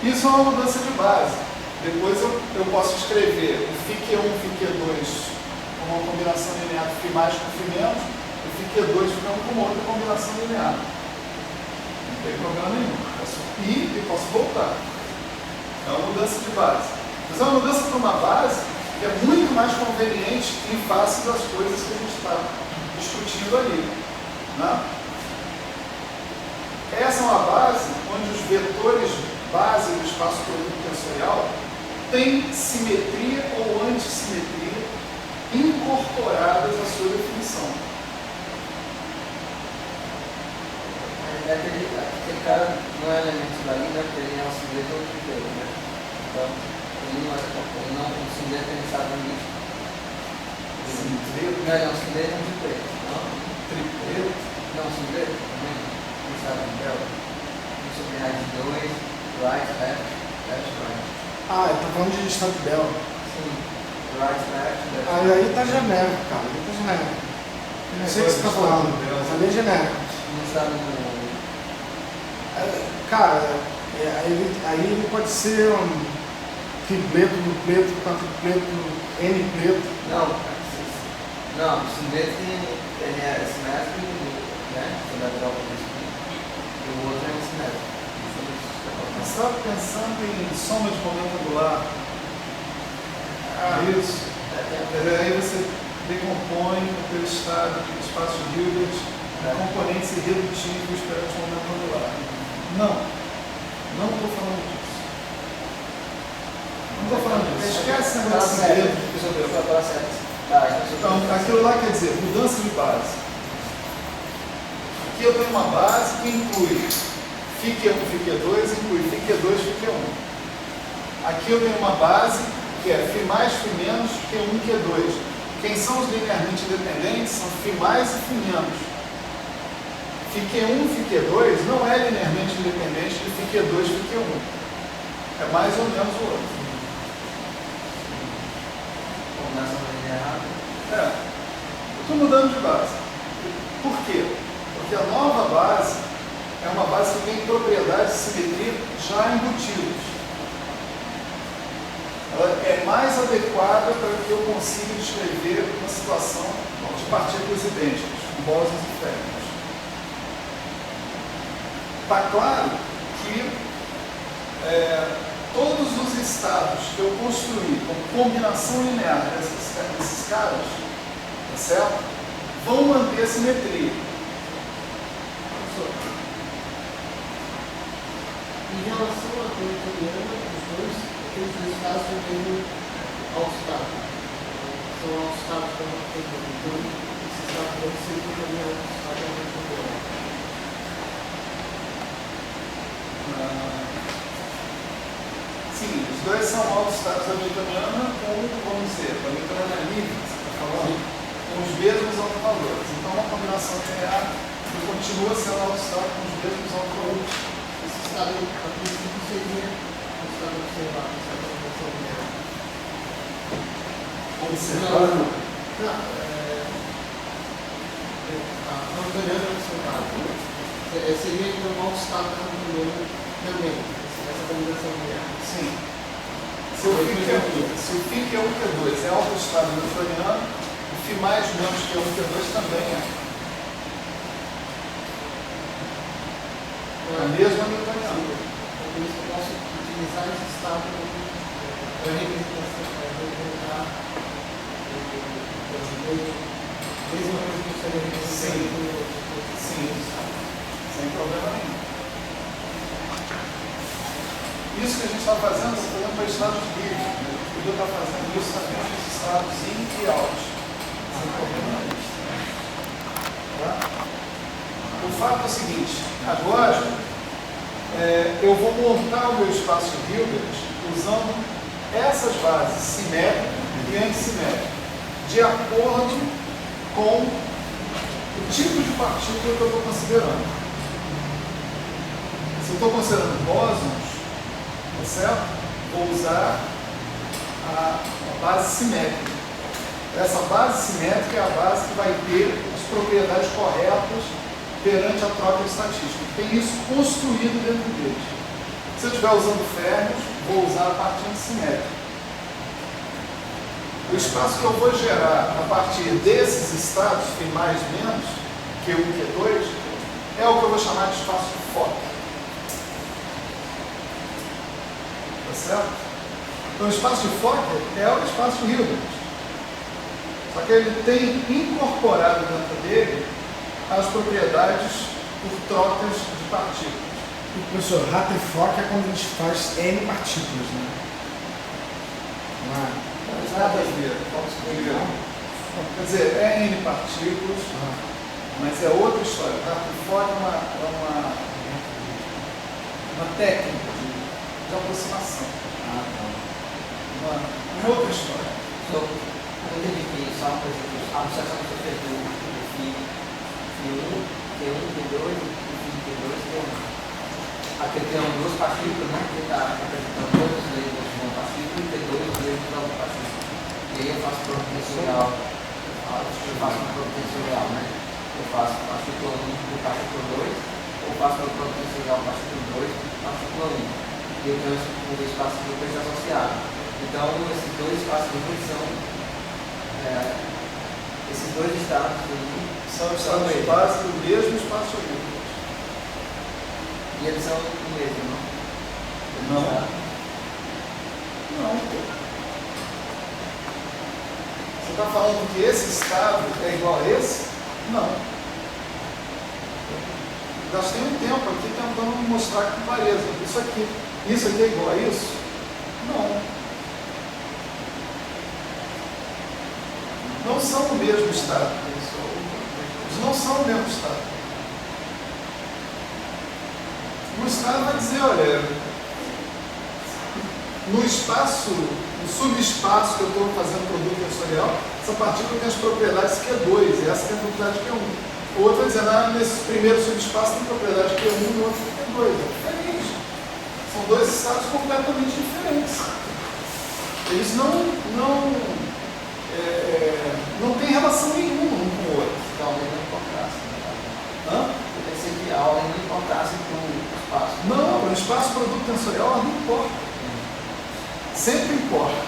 Isso é uma mudança de base. Depois eu posso escrever o φ1, φ2 como uma combinação linear de φ mais com φ menos, e φ2 ficando com outra combinação linear. Não tem problema nenhum. Posso ir e posso voltar. É uma mudança de base. Mas é uma mudança para uma base que é muito mais conveniente em face das coisas que a gente está discutindo ali. Né? Essa é uma base onde os vetores base do espaço produto tensorial têm simetria ou antissimetria incorporadas à sua definição. Aquele cara não é elemento da linha, porque ele é um cilindro ou tripleto, né? Então, o cilindro é exatamente Cilindro? Não, é um cilindro ou um tripleto. Não? Tripleto? Não, cilindro também. Pensava em Bell. Um sobre raiz de 2, right, left, right. Ah, ele tá falando de estado Bell. Sim. Right, left. Aí tá genérico, cara. Aí tá genérico. Não sei o que você tá falando. Ali é genérico. Não sabe no... Cara, aí ele pode ser um tripleto, dupleto, quadrupleto, n-pleto. Não, o cilindro ele é simétrico, né? Você vai dar o e o outro é simétrico. Eu estava pensando em soma de momento angular. Isso. Aí você decompõe o teu estado de espaço de Hilbert em componentes irredutíveis perante o momento angular. Não estou falando disso. Não estou falando disso. Esquece esse negócio de segredo. Então, aquilo lá quer dizer mudança de base. Aqui eu tenho uma base que inclui φ1, φ2, inclui φ2, φ1. Aqui eu tenho uma base que é φ mais, φ menos, Q1, Q2. Quem são os linearmente independentes são φ mais e φ menos. φ1, φ2 não é linearmente independente de φ2, φ1. É mais ou menos o outro. Combinação linear. Eu estou mudando de base. Por quê? Porque a nova base é uma base que tem propriedades de simetria já embutidas. Ela é mais adequada para que eu consiga descrever uma situação de partículas idênticas, bósons e férmions. Está claro que todos os estados que eu construí com combinação linear desses caras, tá certo? Vão manter a simetria. Em relação à hamiltoniana, aqueles dois estados são mesmo autostados. São autostados da hamiltoniana. Então, esses estados devem ser também autostados da hamiltoniana. Sim, os dois são autostados da hamiltoniana com, vamos dizer, a hamiltoniana livre, você está falando, com os mesmos autovalores. Então, uma combinação linear que continua sendo autostado com os mesmos autovalores. Esse estado, a princípio, seria o estado observado, o estado da hamiltoniana linear. Observado? Não, a hamiltoniana observada seria então um autostado da hamiltoniana também. Essa combinação Se o φ que é 1, Q2 é autoestado newtoniano, o φ mais menos que é 1, Q2 também é. A mesma newtoniana. Por isso eu posso utilizar esse estado para representar a mesma coisa que seria representada. Sim, sem problema nenhum. Isso que a gente está fazendo, está fazendo para estados livres. Né? Podia estar fazendo isso também nos estados in e out. Sem problema nenhum. Tá? O fato é o seguinte, agora eu vou montar o meu espaço Hilbert usando essas bases simétricas e antissimétricas, de acordo com o tipo de partícula que eu estou considerando. Se eu estou considerando bósons, tá certo? Vou usar a base simétrica. Essa base simétrica é a base que vai ter as propriedades corretas perante a troca estatística. Tem isso construído dentro deles. Se eu estiver usando férmions, vou usar a parte antissimétrica. O espaço que eu vou gerar a partir desses estados, Φ mais menos, Q1, Q2, é o que eu vou chamar de espaço de Fock. Tá certo? Então o espaço de Fock é o espaço de Hilbert. Só que ele tem incorporado dentro dele as propriedades por trocas de partículas. E, professor, Rutherford é quando a gente faz N partículas, né? Não é? Nada a ver. Quer dizer, é N partículas, mas é outra história. Rutherford é uma técnica de aproximação. Uma outra história. Então, eu entendi que só uma coisa que a associação que você fez do Φ1, Q1, Q2 e Φ2, Q1. Aqui tem duas partículas, né? Que está representando todos os labels de uma partícula e T2 os labels de outra partícula. E aí eu faço produto tensorial. Eu faço um produto tensorial, né? Eu faço partícula 1 e partícula 2, ou faço meu produto tensorial partícula 2 e partícula 1. E eu tenho um espaço de Hilbert associado. Então, esses dois espaços de Hilbert são esses dois estados São estados de base do mesmo espaço Hilbert. e eles são o mesmo, não? Não. Você está falando que esse estado é igual a esse? Não. Gastei um tempo aqui tentando mostrar com clareza. Isso aqui é igual a isso? Não. Não são o mesmo estado. Eles não são o mesmo estado. O estado vai dizer, olha, no espaço, no subespaço que eu estou fazendo produto tensorial, essa partícula tem as propriedades Q2, e essa tem a propriedade Q1. O outro vai dizer, nesse primeiro subespaço tem propriedade Q1 e o outro Q2. É diferente. São dois estados completamente diferentes. Eles não têm relação nenhuma um com o outro. Então, a aula não importasse, né? Hã? Eu pensei que a aula não importasse para o espaço. Não, para o espaço produto tensorial ela não importa. Sempre importa.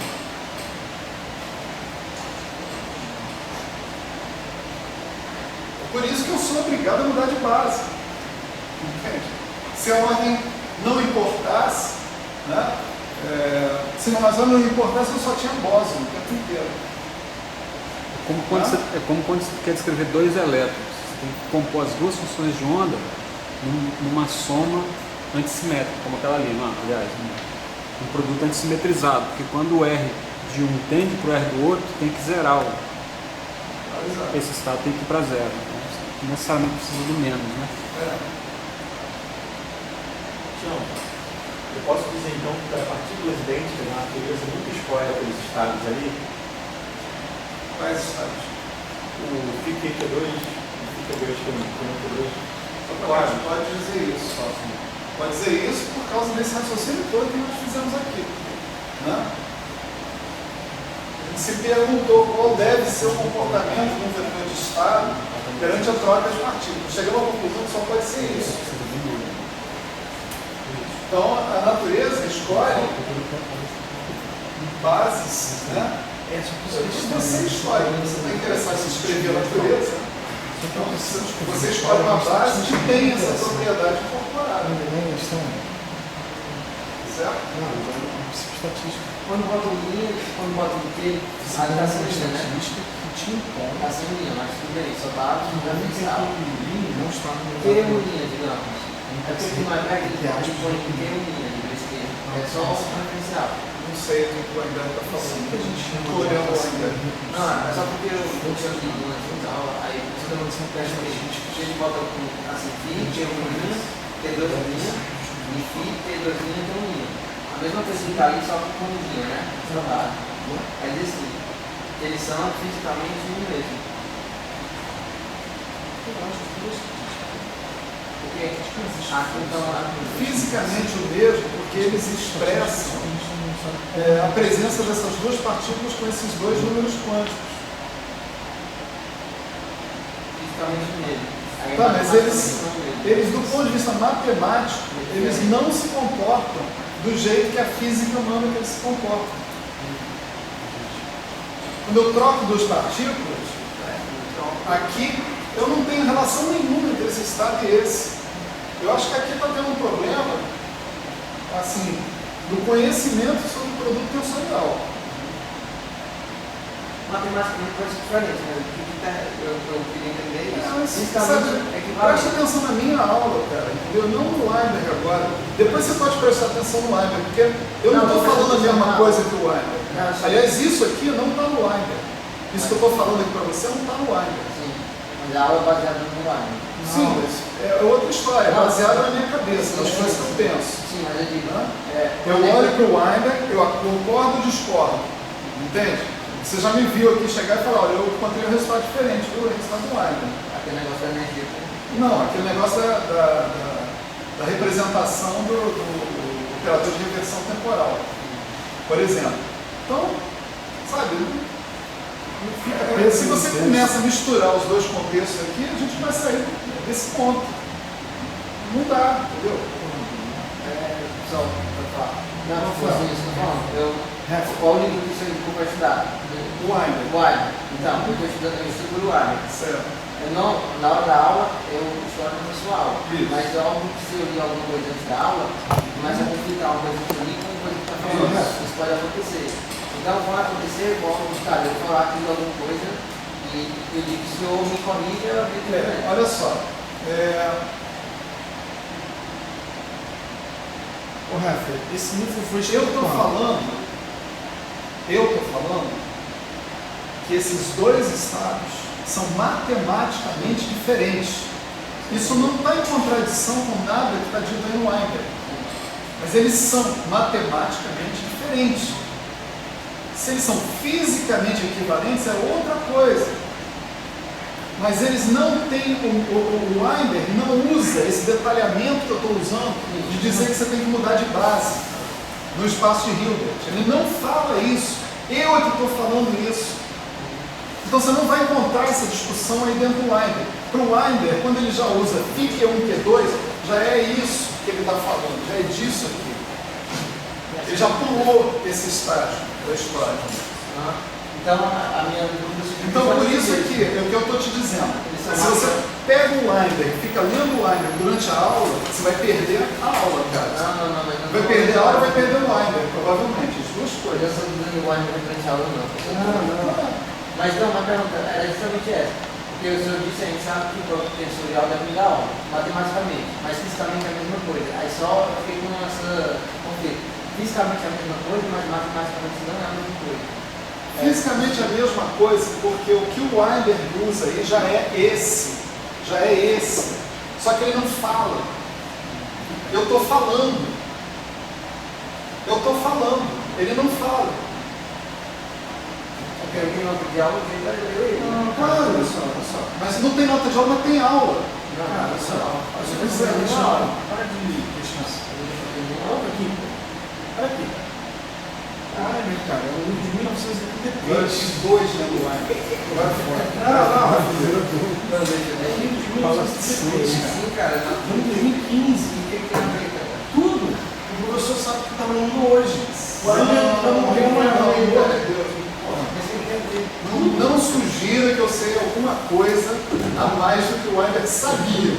É por isso que eu sou obrigado a mudar de base. Entende? Se a ordem não importasse, né? Se a ordem não importasse, eu só tinha bóson o tempo inteiro. É como quando você quer descrever dois elétrons. Você tem que compor as duas funções de onda numa soma antissimétrica, como aquela ali, aliás, um produto antissimetrizado, porque quando o R de um tende para o R do outro, tem que zerar esse estado, tem que ir para zero. Não necessariamente precisa do menos, né? Tião, eu posso dizer então que para partículas idênticas na natureza nunca escolhe aqueles estados ali? Quais estados? O φQ2, o φQ2 Pode dizer isso. Pode dizer isso por causa desse raciocínio todo que nós fizemos aqui. Né? A gente se perguntou qual deve ser o comportamento de um vetor de estado perante a troca de partículas. Chegamos à conclusão que só pode ser isso. Então a natureza escolhe bases, né? Se você escolhe, você está interessado em escrever a natureza, então você escolhe uma base que tem essa propriedade incorporada. Certo? Quando bota linha, quando bota o que, aí tá sem linha, né? Tá sem linha, mas tudo bem, só tá referencial. Que linha, digamos? É porque não é pra que a gente põe que linha de esquerda. É só referencial. Não sei o que o André está falando, que a gente não olhando ainda. Não, é só porque eu tinha lido antes e tal, aí você não se presta que ele bota assim, FI, tem uma linha, T2 linha, e FI, T2 linha, tem uma linha. A mesma coisa que tá ali, só com linha, né? Trabalho. Aí diz que eles são fisicamente um mesmo. Porque aqui então Fisicamente o mesmo, porque eles expressam a presença dessas duas partículas com esses dois números quânticos. fisicamente nele. Aí Tá, mas matematicamente eles, do ponto de vista matemático, eles não se comportam do jeito que a física manda que eles se comportam. Quando eu troco duas partículas, aqui eu não tenho relação nenhuma entre esse estado e esse. Eu acho que aqui está tendo um problema, assim, do conhecimento sobre o produto tensorial. matematicamente pode ser diferente, mas o que eu queria entender é isso. Sabe, presta atenção na minha aula, cara, entendeu? Não no Weinberg agora. Depois você pode prestar atenção no Weinberg, porque eu não estou falando a mesma coisa que o Weinberg. Aliás, isso aqui não está no Weinberg. Isso que eu estou falando aqui para você não está no Weinberg. Sim, mas a aula é baseada no Weinberg. Sim, mas é outra história, baseada na minha cabeça, nas coisas que eu penso. Sim, mas eu digo, Eu olho para o Weinberg, eu concordo ou discordo. Entende? Você já me viu aqui chegar e falar, olha, eu encontrei um resultado diferente do resultado do Weinberg. aquele negócio da energia. Não, aquele negócio da representação do operador de reversão temporal, por exemplo. Então, sabe, se você começa a misturar os dois contextos aqui, a gente vai sair desse ponto. Não dá, entendeu? Só para falar. Não, foi isso, não falando. Qual o livro que você indicou para estudar? O Weinberg. Então, eu estou estudando, eu estudo o Weinberg. Certo. Eu não, na hora da aula, eu estudo a pessoal. Isso. Mas é óbvio que se eu li alguma coisa antes da aula, começa a conflitar uma coisa que eu li com uma coisa que está falando. Isso pode acontecer. Então, quando acontecer, igual cara, eu falar aqui de alguma coisa e eu digo que o senhor me corrija, eu digo que Olha só. Ô, Rafa, esse livro foi Eu escrito estou quando? falando que esses dois estados são matematicamente diferentes. Isso não está em contradição com nada que está dito aí no Weinberg. Mas eles são matematicamente diferentes. Se eles são fisicamente equivalentes, é outra coisa. Mas eles não têm, o Weinberg não usa esse detalhamento que eu estou usando de dizer que você tem que mudar de base no espaço de Hilbert. Ele não fala isso. Eu é que estou falando isso. Então você não vai encontrar essa discussão aí dentro do Weinberg. Para o Weinberg, quando ele já usa Φ Q1, Q2, já é isso que ele está falando, já é disso aqui. Ele já pulou esse estágio da história. Então, a minha dúvida é Então, por isso aqui, é o que eu estou te dizendo. Se você pega o Weinberg e fica lendo o Weinberg durante a aula, você vai perder a aula, cara. Não. Vai perder a aula e vai perder o Weinberg, provavelmente. As duas Eu coisas. estou dizendo o Weinberg referente à aula, não. Mas não, uma pergunta era justamente essa. Porque o senhor disse, a gente sabe que o produto tensorial depende da aula, matematicamente, mas fisicamente é a mesma coisa. Aí só eu fiquei com essa conflito. Fisicamente é a mesma coisa, mas matematicamente não é a mesma coisa. Fisicamente é a mesma coisa, porque o que o Weinberg usa aí já é esse. Só que ele não fala. Eu estou falando. Ele não fala. Porque eu tenho nota de aula, eu tenho ele. Claro, olha só. Mas não tem nota de aula, mas tem aula. Cara, olha só. Para de questionar. Olha aqui. Olha aqui. Olha, meu cara, é um livro de 1983. Esses dois dentro do Weinberg. Agora fora. Não, é um livro de 1983, cara. Sim, cara. Ano 2015. O que tem a ver, cara? Tudo. O professor sabe o que está lendo hoje. Não sugira que eu sei alguma coisa a mais do que o Weinberg sabia.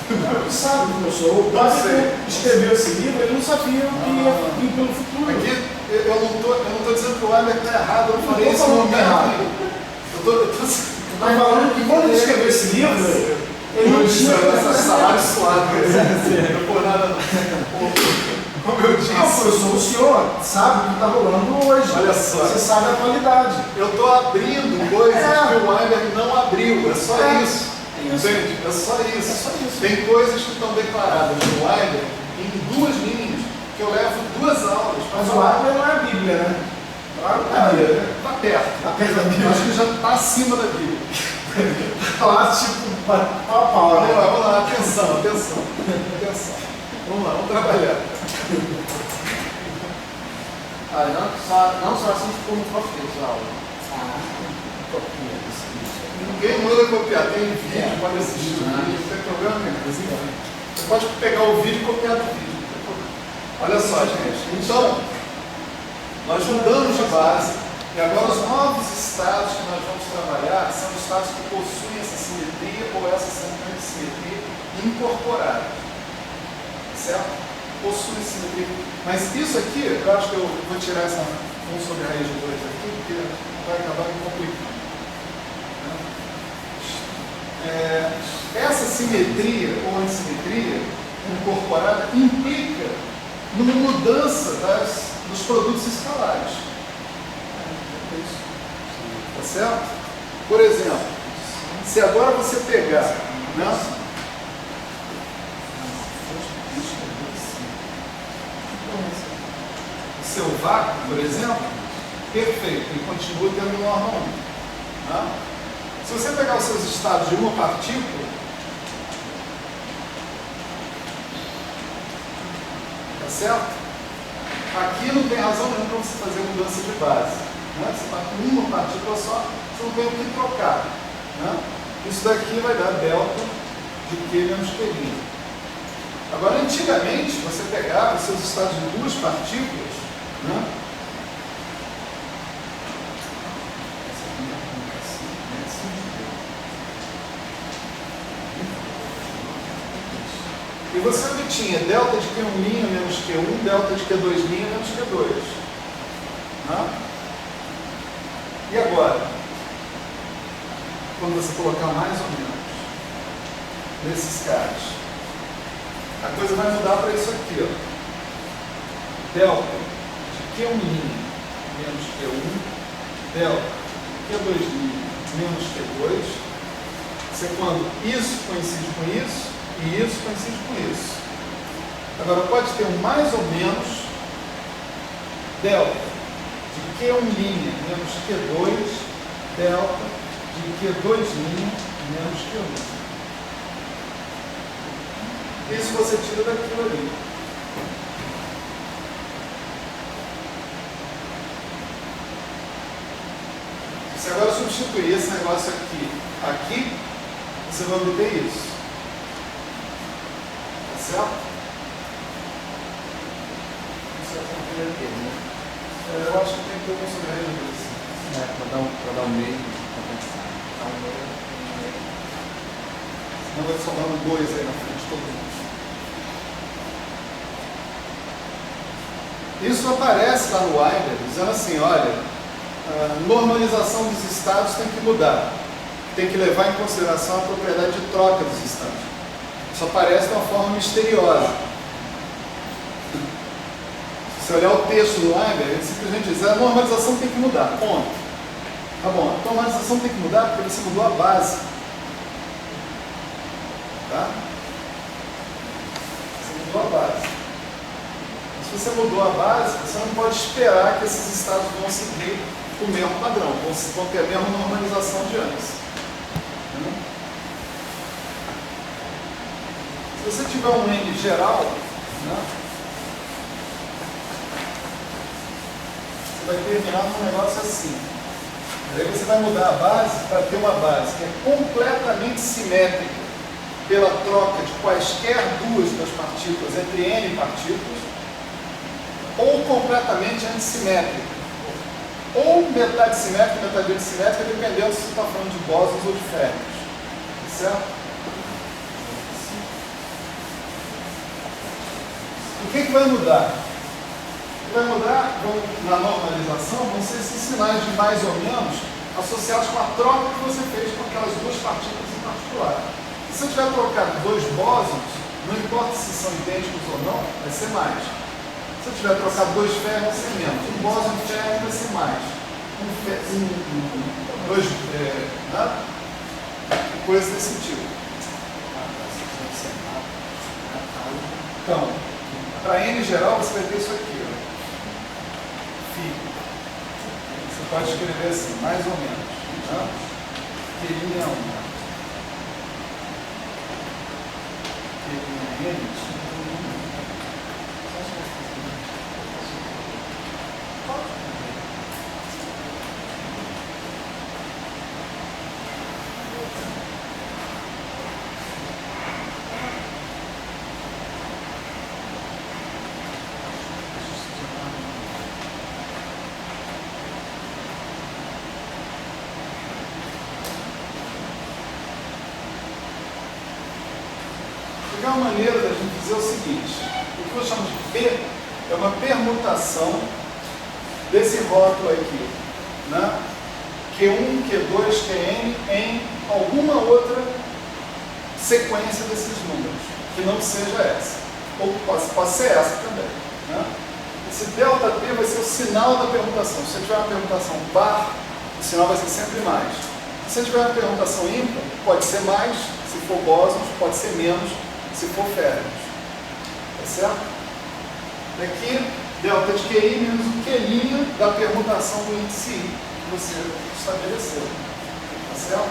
Não sabe, professor. O Weinberg escreveu esse livro, ele não sabia que ia vir pelo futuro. Aqui, eu não estou dizendo que o Weinberg está errado, eu não falei isso no momento. Eu estou falando que quando ele escreveu esse livro, ele não tinha salário suado. Não por nada não. Como eu disse. Professor, o senhor sabe o que está rolando hoje. Olha só. Você sabe a atualidade. Eu estou abrindo coisas que o Weinberg não abriu. É só isso. Entende? É só isso. Tem coisas que estão declaradas no Weinberg em 2 linhas, que eu levo 2 aulas. Mas o Weinberg não é a Bíblia, né? Está perto. Está perto da Bíblia. Acho que já está acima da Bíblia. Lá, tipo, pau a pau, né? Vamos lá, atenção. Vamos lá, vamos trabalhar. Não só assiste como copia sua aula. Ninguém manda copiar, tem vídeo, pode assistir o vídeo, não tem problema nenhum. Você pode pegar o vídeo e copiar do vídeo. Olha só, gente. Então, nós mudamos de base e agora os novos estados que nós vamos trabalhar são estados que possuem essa simetria ou essa semelhante simetria incorporada. Certo? Possui simetria. Mas isso aqui, eu acho que eu vou tirar essa 1 sobre a raiz de 2 aqui, porque vai acabar me complicando. Essa simetria ou assimetria incorporada implica numa mudança dos produtos escalares. Tá certo? Por exemplo, se agora você pegar, né, o seu vácuo, por exemplo, perfeito, ele continua tendo norma 1. Né? Se você pegar os seus estados de uma partícula, tá certo? Aqui não tem razão nenhuma para você fazer mudança de base. Né? Você está com uma partícula só, você não tem o que trocar. Né? Isso daqui vai dar delta de Q menos Q'. Agora, antigamente, você pegava os seus estados de 2 partículas, né? E você obtinha delta de Q1' menos Q1, delta de Q2' menos Q2. Né? E agora? Quando você colocar mais ou menos nesses caras, a coisa vai mudar para isso aqui, ó. Delta de Q1' menos Q1, delta de Q2' menos Q2. Isso é quando isso coincide com isso e isso coincide com isso. Agora pode ter um mais ou menos delta de Q1' menos Q2, delta de Q2' menos Q1. Isso você tira daquilo ali. Se agora substituir esse negócio aqui, você vai obter isso. Tá certo? Isso é o primeiro termo, né? Eu acho que tem que ter um sobre isso. Para dar um meio, para pensar. Senão vai sobrar um 2 aí na frente de todo mundo. Isso aparece lá no Weinberg, dizendo assim, olha, a normalização dos estados tem que mudar. Tem que levar em consideração a propriedade de troca dos estados. Isso aparece de uma forma misteriosa. Se você olhar o texto do Weinberg, ele simplesmente diz, a normalização tem que mudar, ponto. Tá bom, a normalização tem que mudar porque você mudou a base. Tá? Você mudou a base. Se você mudou a base, você não pode esperar que esses estados vão seguir o mesmo padrão, vão ter a mesma normalização de antes. Se você tiver um N geral, né, você vai terminar num negócio assim. Aí você vai mudar a base para ter uma base que é completamente simétrica pela troca de quaisquer duas das partículas entre N partículas. ou completamente antissimétrica. Ou metade simétrica, metade antissimétrica, dependendo se você está falando de bósons ou de férmions. Certo? O que vai mudar? O que vai mudar na normalização vão ser esses sinais de mais ou menos associados com a troca que você fez com aquelas duas partículas em particular. Se você tiver trocado dois bósons, não importa se são idênticos ou não, vai ser mais. Se você tiver trocado dois férmions, vai ser menos. Um bóson de férmion vai ser mais. Dois, né? Coisas desse tipo. Então, para N geral, você vai ter isso aqui. Ó. Φ. Você pode escrever assim, mais ou menos. Né? Queria 1. Queria N. É uma maneira da gente dizer o seguinte: o que eu chamo de P é uma permutação desse rótulo aqui, né? Q1, Q2, Qn em alguma outra sequência desses números, que não seja essa, ou pode ser essa também, né? Esse ΔP vai ser o sinal da permutação. Se você tiver uma permutação par, o sinal vai ser sempre mais. Se você tiver uma permutação ímpar, pode ser mais, se for bósons, pode ser menos, se for férmions. Tá certo? Daqui, delta de QI menos o Q' da permutação do índice I que você estabeleceu. Tá certo?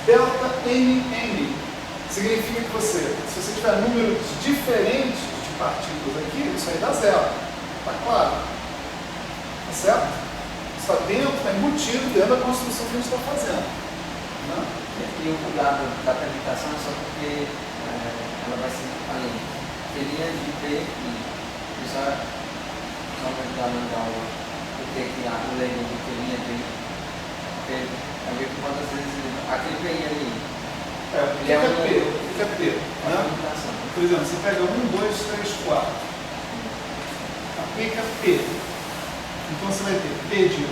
Delta NN significa que você, se você tiver números diferentes de partículas aqui, isso aí dá zero. Tá claro? Tá certo? Está dentro, está embutido dentro da construção que a gente está fazendo. Né? E o cuidado da permutação é só porque ela vai ser além. Teria de P e isso é só uma ajudar na aula. Porque aqui o leigo do teria de P é ver que quantas vezes aquele P ali. Fica P. Né? Por exemplo, você pega 1, 2, 3, 4. Aplica P. Então você vai ter P de 1,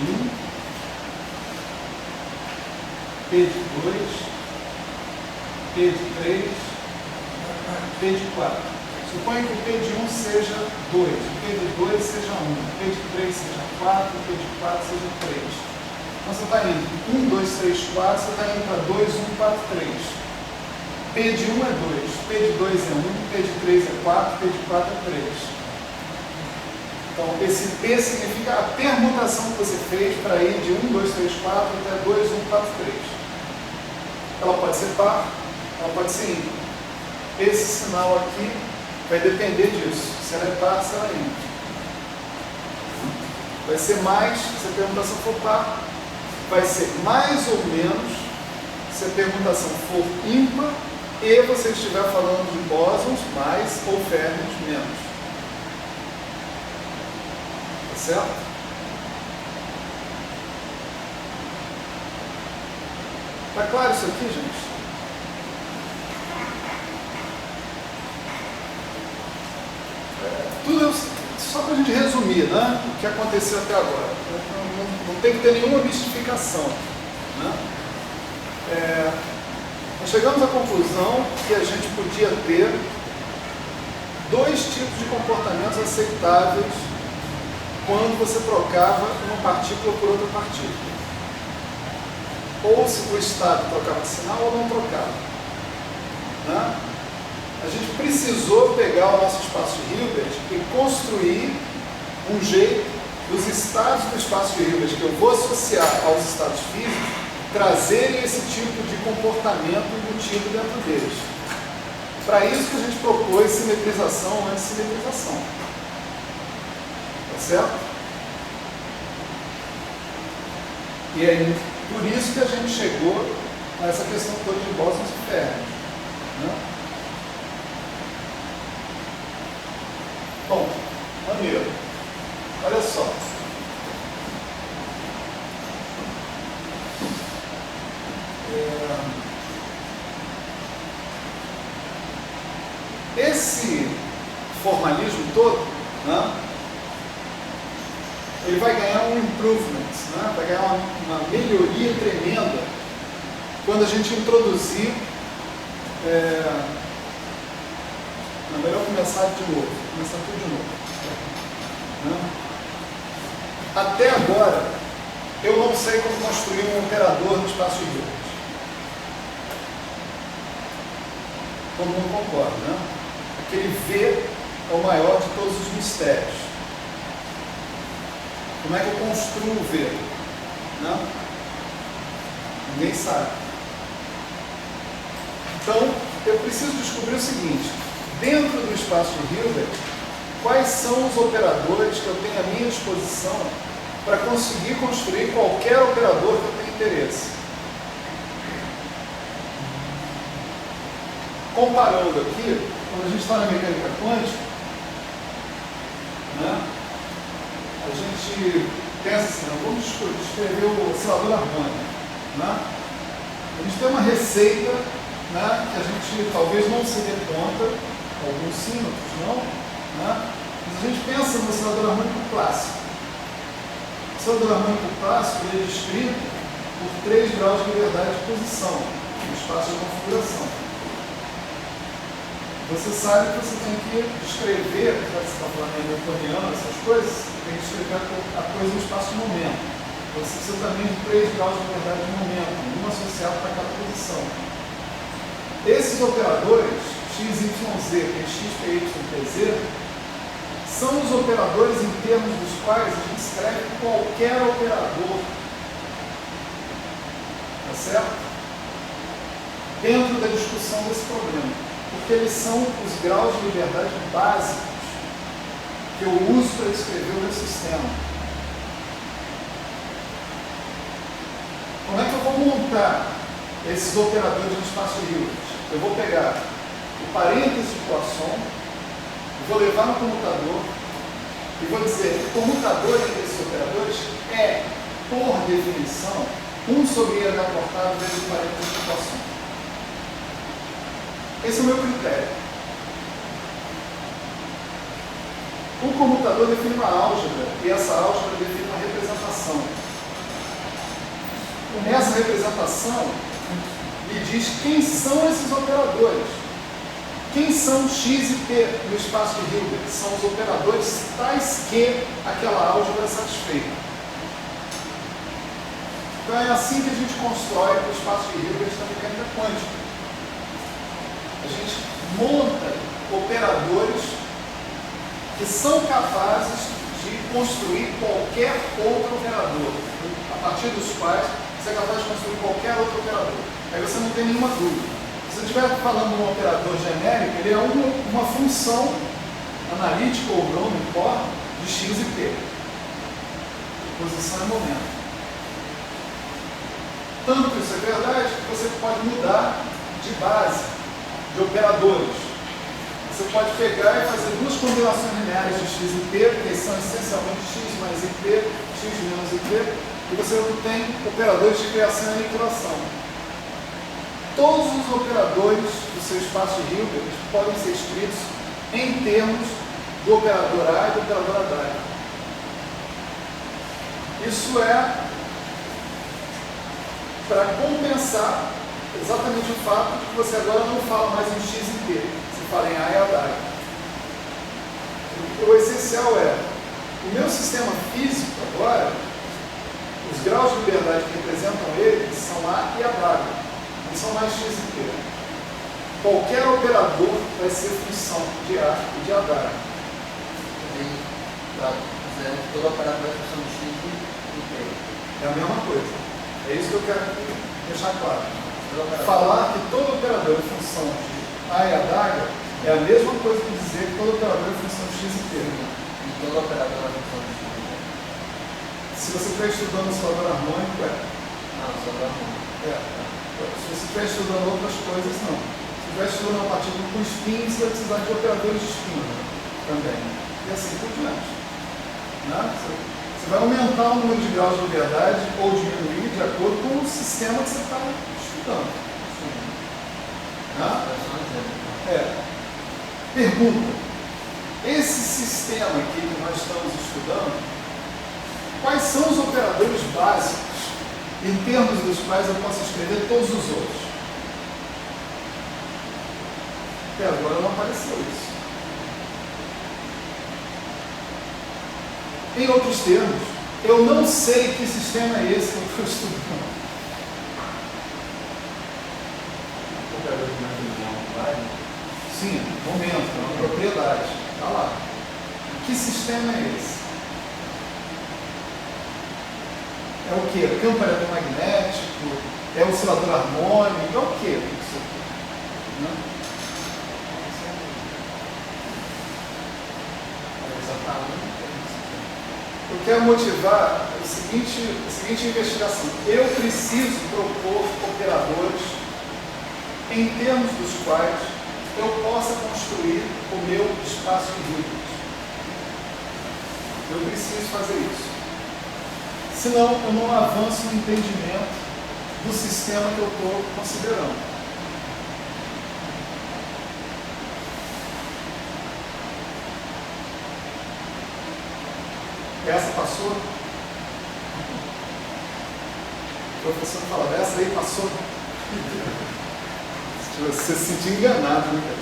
P de 2, P de 3, P de 4. Suponha que o P de 1 seja 2, o P de 2 seja 1, o P de 3 seja 4, o P de 4 seja 3. Então você está indo 1, 2, 3, 4, você está indo para 2, 1, 4, 3. P de 1 é 2, P de 2 é 1, P de 3 é 4, P de 4 é 3. Então, esse P significa a permutação que você fez para ir de 1, 2, 3, 4 até 2, 1, 4, 3. Ela pode ser par, ela pode ser ímpar. Esse sinal aqui vai depender disso, se ela é par, se ela é ímpar. Vai ser mais, se a permutação for par, vai ser mais ou menos, se a permutação for ímpar e você estiver falando de bósons mais ou férmions menos. Certo? Tá claro isso aqui, gente? Tudo só para a gente resumir, né? O que aconteceu até agora. Não tem que ter nenhuma mistificação. Né? Nós chegamos à conclusão que a gente podia ter dois tipos de comportamentos aceitáveis quando você trocava uma partícula por outra partícula. Ou se o estado trocava de sinal ou não trocava. Né? A gente precisou pegar o nosso espaço de Hilbert e construir um jeito dos estados do espaço de Hilbert que eu vou associar aos estados físicos trazerem esse tipo de comportamento embutido dentro deles. Para isso que a gente propôs simetrização ou antissimetrização. Tá certo? E é por isso que a gente chegou a essa questão toda de bósons e férmions. Né? Bom, Maneiro. Olha só. Esse formalismo todo, né, ele vai ganhar um improvement, né, vai ganhar uma melhoria tremenda quando a gente introduzir. É melhor começar de novo, começar tudo de novo. Né? Até agora, eu não sei como construir um operador no espaço Hilbert. Todo mundo concorda, né? Aquele V é o maior de todos os mistérios. Como é que eu construo o V? Né? Ninguém sabe. Então, eu preciso descobrir o seguinte: dentro do espaço de Hilbert, quais são os operadores que eu tenho à minha disposição para conseguir construir qualquer operador que eu tenha interesse? Comparando aqui, quando a gente está na mecânica quântica, né, a gente pensa assim, vamos descrever o oscilador harmônico. Né? A gente tem uma receita, né, que a gente talvez não se dê conta, alguns sim, outros não, né? Mas a gente pensa no oscilador harmônico clássico. O oscilador harmônico clássico ele é descrito por 3 graus de liberdade de posição no espaço de configuração. Você sabe que você tem que descrever, já que você está falando em newtoniano, essas coisas, você tem que descrever a coisa no espaço de momento. Você precisa também de 3 graus de liberdade de momento, um associado para cada posição. Esses operadores, x, y, z, x, p, y, p, z, são os operadores em termos dos quais a gente escreve qualquer operador. Tá certo? Dentro da discussão desse problema. Porque eles são os graus de liberdade básicos que eu uso para descrever o meu sistema. Como é que eu vou montar esses operadores no espaço Hilbert? Eu vou pegar o parêntese de Poisson, vou levar no comutador e vou dizer que o comutador entre esses operadores é, por definição, 1 sobre I cortado vezes o parêntese de Poisson. Esse é o meu critério. O comutador define uma álgebra e essa álgebra define uma representação. E nessa representação, me diz quem são esses operadores. Quem são x e p no espaço de Hilbert? São os operadores tais que aquela álgebra é satisfeita. Então é assim que a gente constrói o espaço de Hilbert na mecânica quântica. A gente monta operadores que são capazes de construir qualquer outro operador, a partir dos quais você é capaz de construir qualquer outro operador. Aí você não tem nenhuma dúvida. Se você estiver falando de um operador genérico, ele é uma função analítica ou não, não importa, de x e p. Posição e momento. Tanto isso é verdade que você pode mudar de base de operadores. Você pode pegar e fazer 2 combinações lineares de x e p, que são essencialmente x mais ip, x menos ip, e você obtém operadores de criação e aniquilação. Todos os operadores do seu espaço de Hilbert podem ser escritos em termos do operador A e do operador Adair. Isso é para compensar exatamente o fato de que você agora não fala mais em x e p, você fala em A e Adair. O essencial é, o meu sistema físico agora, os graus de liberdade que representam ele são A e Adair, não são mais x e p. Qualquer operador vai ser função de A e de Adair. Todo operador é função de x e p. É a mesma coisa. É isso que eu quero deixar claro. Falar que todo operador é função de A e Adair é a mesma coisa que dizer que todo operador é função de x e p. E todo operador é função de x e p. Se você estiver estudando o oscilador harmônico, Não, oscilador harmônico. Se você estiver estudando outras coisas, não. Se estiver estudando a partir com spin, você vai precisar de operadores de spin também. e assim por diante. Né? Você vai aumentar o número de graus de liberdade ou diminuir de acordo com o sistema que você está estudando. Né? Pergunta: esse sistema aqui que nós estamos estudando, quais são os operadores básicos em termos dos quais eu posso escrever todos os outros? Até agora não apareceu isso. Em outros termos, eu não sei que sistema é esse que eu estou estudando. Operador de máquina. Sim, momento, é uma propriedade. Está lá. Que sistema é esse? É o quê? Campo eletromagnético? É oscilador harmônico? É o quê? Isso aqui. Né? Eu quero motivar a seguinte investigação. Eu preciso propor operadores em termos dos quais eu possa construir o meu espaço de Hilbert. Eu preciso fazer isso. Senão, eu não avanço no entendimento do sistema que eu estou considerando. Essa passou? O professor falava, essa aí passou? Você se sentir enganado, né, cara?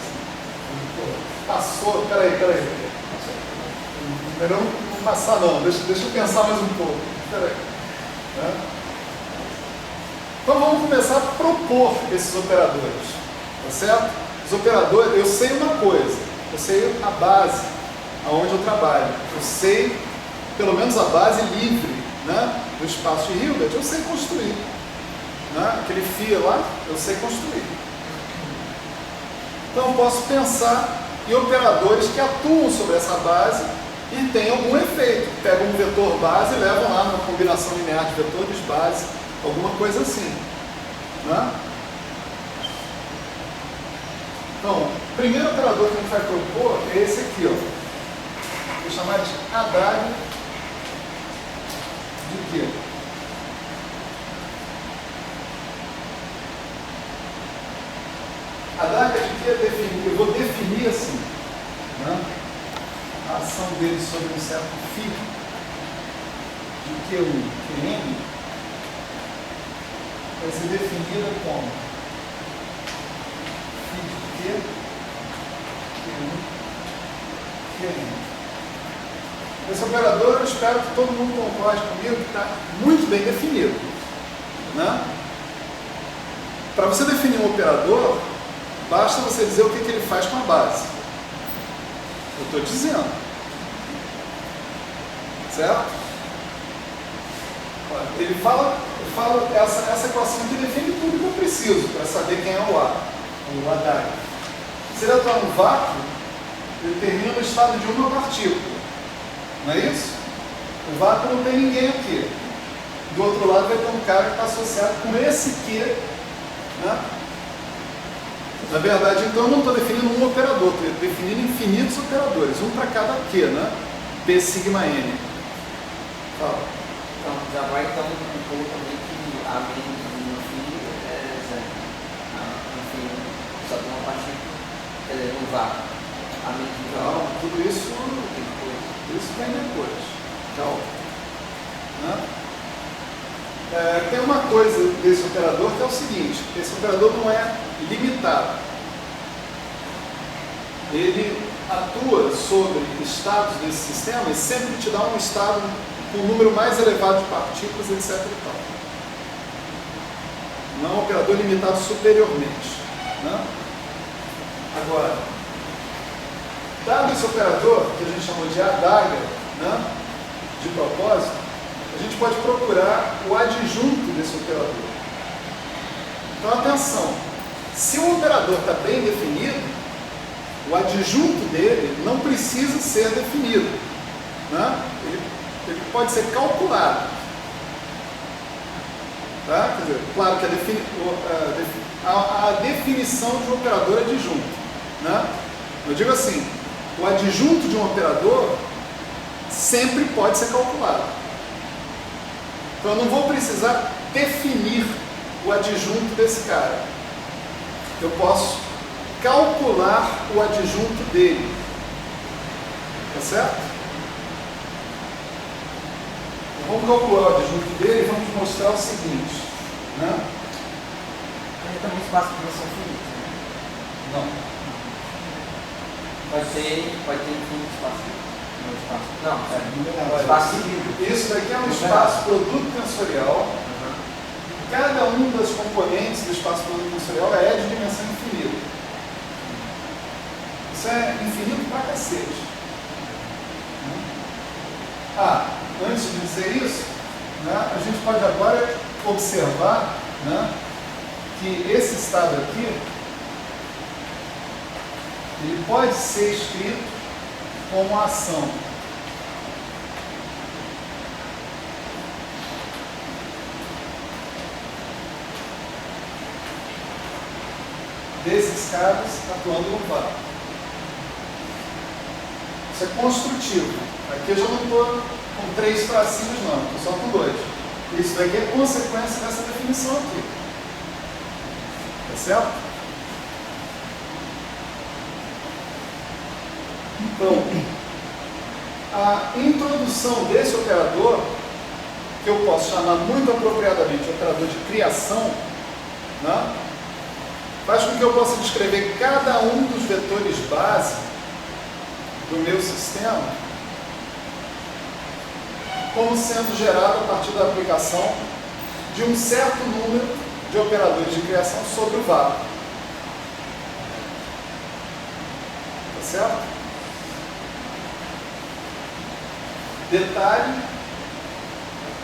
Passou, peraí. Melhor não passar não, deixa eu pensar mais um pouco. Peraí. Né? Então vamos começar a propor esses operadores. Tá certo? Os operadores, eu sei uma coisa, eu sei a base aonde eu trabalho. Eu sei pelo menos a base livre, né, do espaço de Hilbert, eu sei construir. Né? Aquele FIA lá, eu sei construir. Então eu posso pensar em operadores que atuam sobre essa base e têm algum efeito. Pegam um vetor base e levam lá numa combinação linear de vetores base, alguma coisa assim. Né? Então, o primeiro operador que a gente vai propor é esse aqui, ó. Vou chamar de AW de quê? A DAG de quê é definir? Eu vou definir assim, né, a ação dele sobre um certo φ de Q1, Qn vai ser definida como φ de Q, Q1, Qn. Esse operador, eu espero que todo mundo concorde comigo, que está muito bem definido. Né? Para você definir um operador, basta você dizer o que ele faz com a base. Eu estou dizendo. Certo? Ele fala essa equação que define tudo que eu preciso para saber quem é o A, o ADAG. Se ele atuar no vácuo, ele termina no estado de uma partícula. Não é isso? O vácuo não tem ninguém aqui. Do outro lado vai ter um cara que está associado com esse Q. Né? Na verdade, então, eu não estou definindo um operador, estou definindo infinitos operadores, um para cada Q, né? P sigma N. Fala. Então, já vai então um também que a menos no fim é zero. Enfim, só tem uma partícula no vácuo. A menos Então, tudo isso vem depois. Então, né? Tem uma coisa desse operador que é o seguinte: esse operador não é limitado. Ele atua sobre estados desse sistema e sempre te dá um estado com um número mais elevado de partículas, etc. e tal. Não é um operador limitado superiormente. Né? Agora, dado esse operador, que a gente chamou de adaga, né, de propósito, a gente pode procurar o adjunto desse operador. Então, atenção, se o operador está bem definido, o adjunto dele não precisa ser definido. Né? Ele pode ser calculado. Tá? Quer dizer, claro que a definição de um operador adjunto. Né? Eu digo assim, o adjunto de um operador sempre pode ser calculado. Então eu não vou precisar definir o adjunto desse cara. Eu posso calcular o adjunto dele. Tá certo? Então, vamos calcular o adjunto dele e vamos mostrar o seguinte. Né? Mas também espaço de dimensão finita, né? Não. Pode ter infinito espaço. Não, espaço. Não, Olha, espaço livre. isso daqui é um espaço produto tensorial. Cada um das componentes do espaço produto tensorial é de dimensão infinita. Isso é infinito pra cacete. Antes de dizer isso, né, a gente pode agora observar, né, que esse estado aqui ele pode ser escrito como ação desses caras atuando no vácuo. Isso é construtivo. Aqui eu já não estou com 3 tracinhos não, estou só com 2. Isso daqui é consequência dessa definição aqui. Tá certo? Então, a introdução desse operador, que eu posso chamar muito apropriadamente operador de criação, né, faz com que eu possa descrever cada um dos vetores base do meu sistema como sendo gerado a partir da aplicação de um certo número de operadores de criação sobre o vácuo. Tá certo? Detalhe,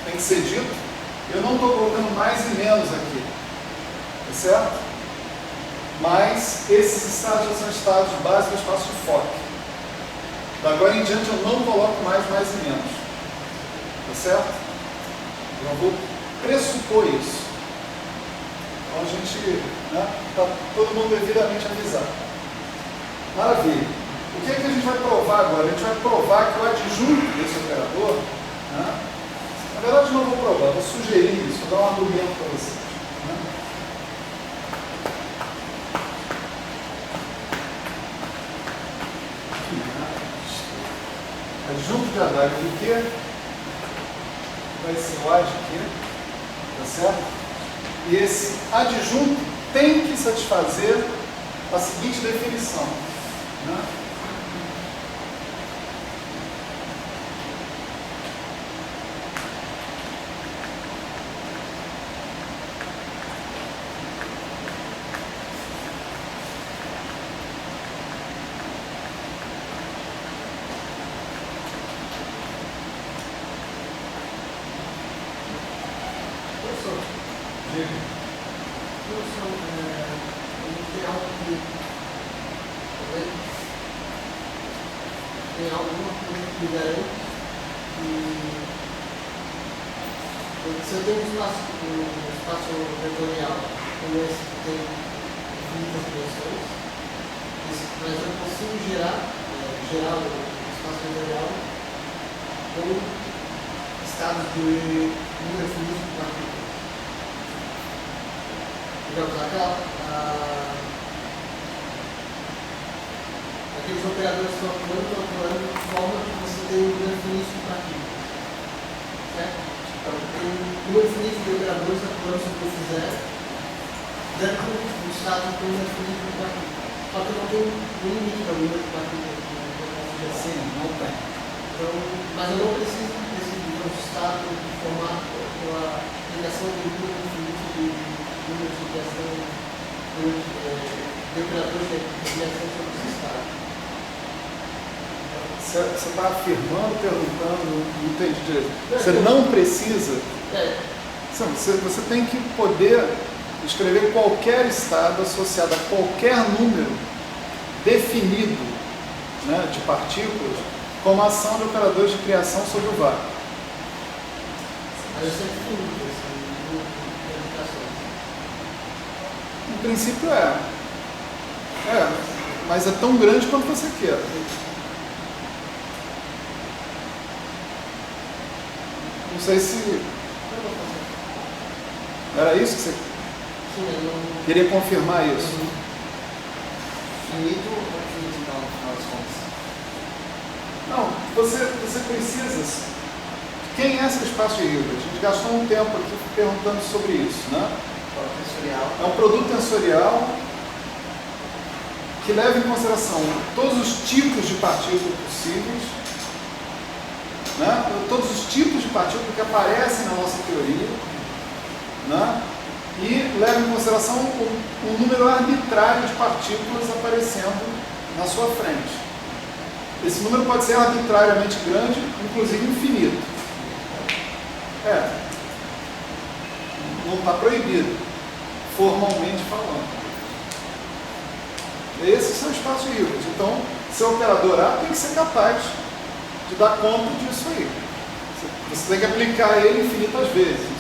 tem que ser dito, eu não estou colocando mais e menos aqui. Tá certo? Mas esses estados já são estados base do espaço de Fock. Da agora em diante eu não coloco mais e menos. Tá certo? Eu vou pressupor isso. Então a gente está todo mundo devidamente avisado. Maravilha. O que é que a gente vai provar agora? A gente vai provar que o adjunto desse operador, né, na verdade não vou provar, vou sugerir isso, vou dar um argumento para vocês. Né? Adjunto de Haddad de Q vai ser o A de Q, tá certo? E esse adjunto tem que satisfazer a seguinte definição. Né? Tem alguma coisa que me garante que se eu tenho um espaço vetorial como esse que tem infinitas dimensões, mas eu consigo gerar o espaço vetorial com estados de número finito de partículas. Digamos, aqueles operadores que estão atuando de forma que você tem um número finito de partículas. Certo? Então, tem um número finito de operadores atuando sobre o que eu fizer dentro do estado de número finito de partículas. Só que eu não tenho um limite para o número de partículas que eu posso gerar. Sim, não tem. Então, mas eu não preciso desse estado de formato com a ligação de número infinito de números de criação de operadores de criação sobre esse estado. Você está afirmando, perguntando, não entendi direito. Você não precisa. Você tem que poder escrever qualquer estado associado a qualquer número definido, né, de partículas como ação de operadores de criação sobre o vácuo. Mas eu sempre finito essa indicação. No princípio mas é tão grande quanto você quer. Não sei se Eu vou fazer. era isso que você Sim, eu não. queria confirmar isso. Finito ou infinito então, no final das contas? Não, você precisa. Quem é esse espaço Hilbert? A gente gastou um tempo aqui perguntando sobre isso, né? Tensorial. É um produto tensorial que leva em consideração todos os tipos de partículas possíveis, né? Todos os tipos de partículas que aparecem na nossa teoria, né? E leva em consideração um número arbitrário de partículas aparecendo na sua frente. Esse número pode ser arbitrariamente grande, inclusive infinito. Não está proibido, formalmente falando. Esses são os espaços Hilbert. Então, seu operador A tem que ser capaz de dar conta disso aí. Você tem que aplicar ele infinitas vezes.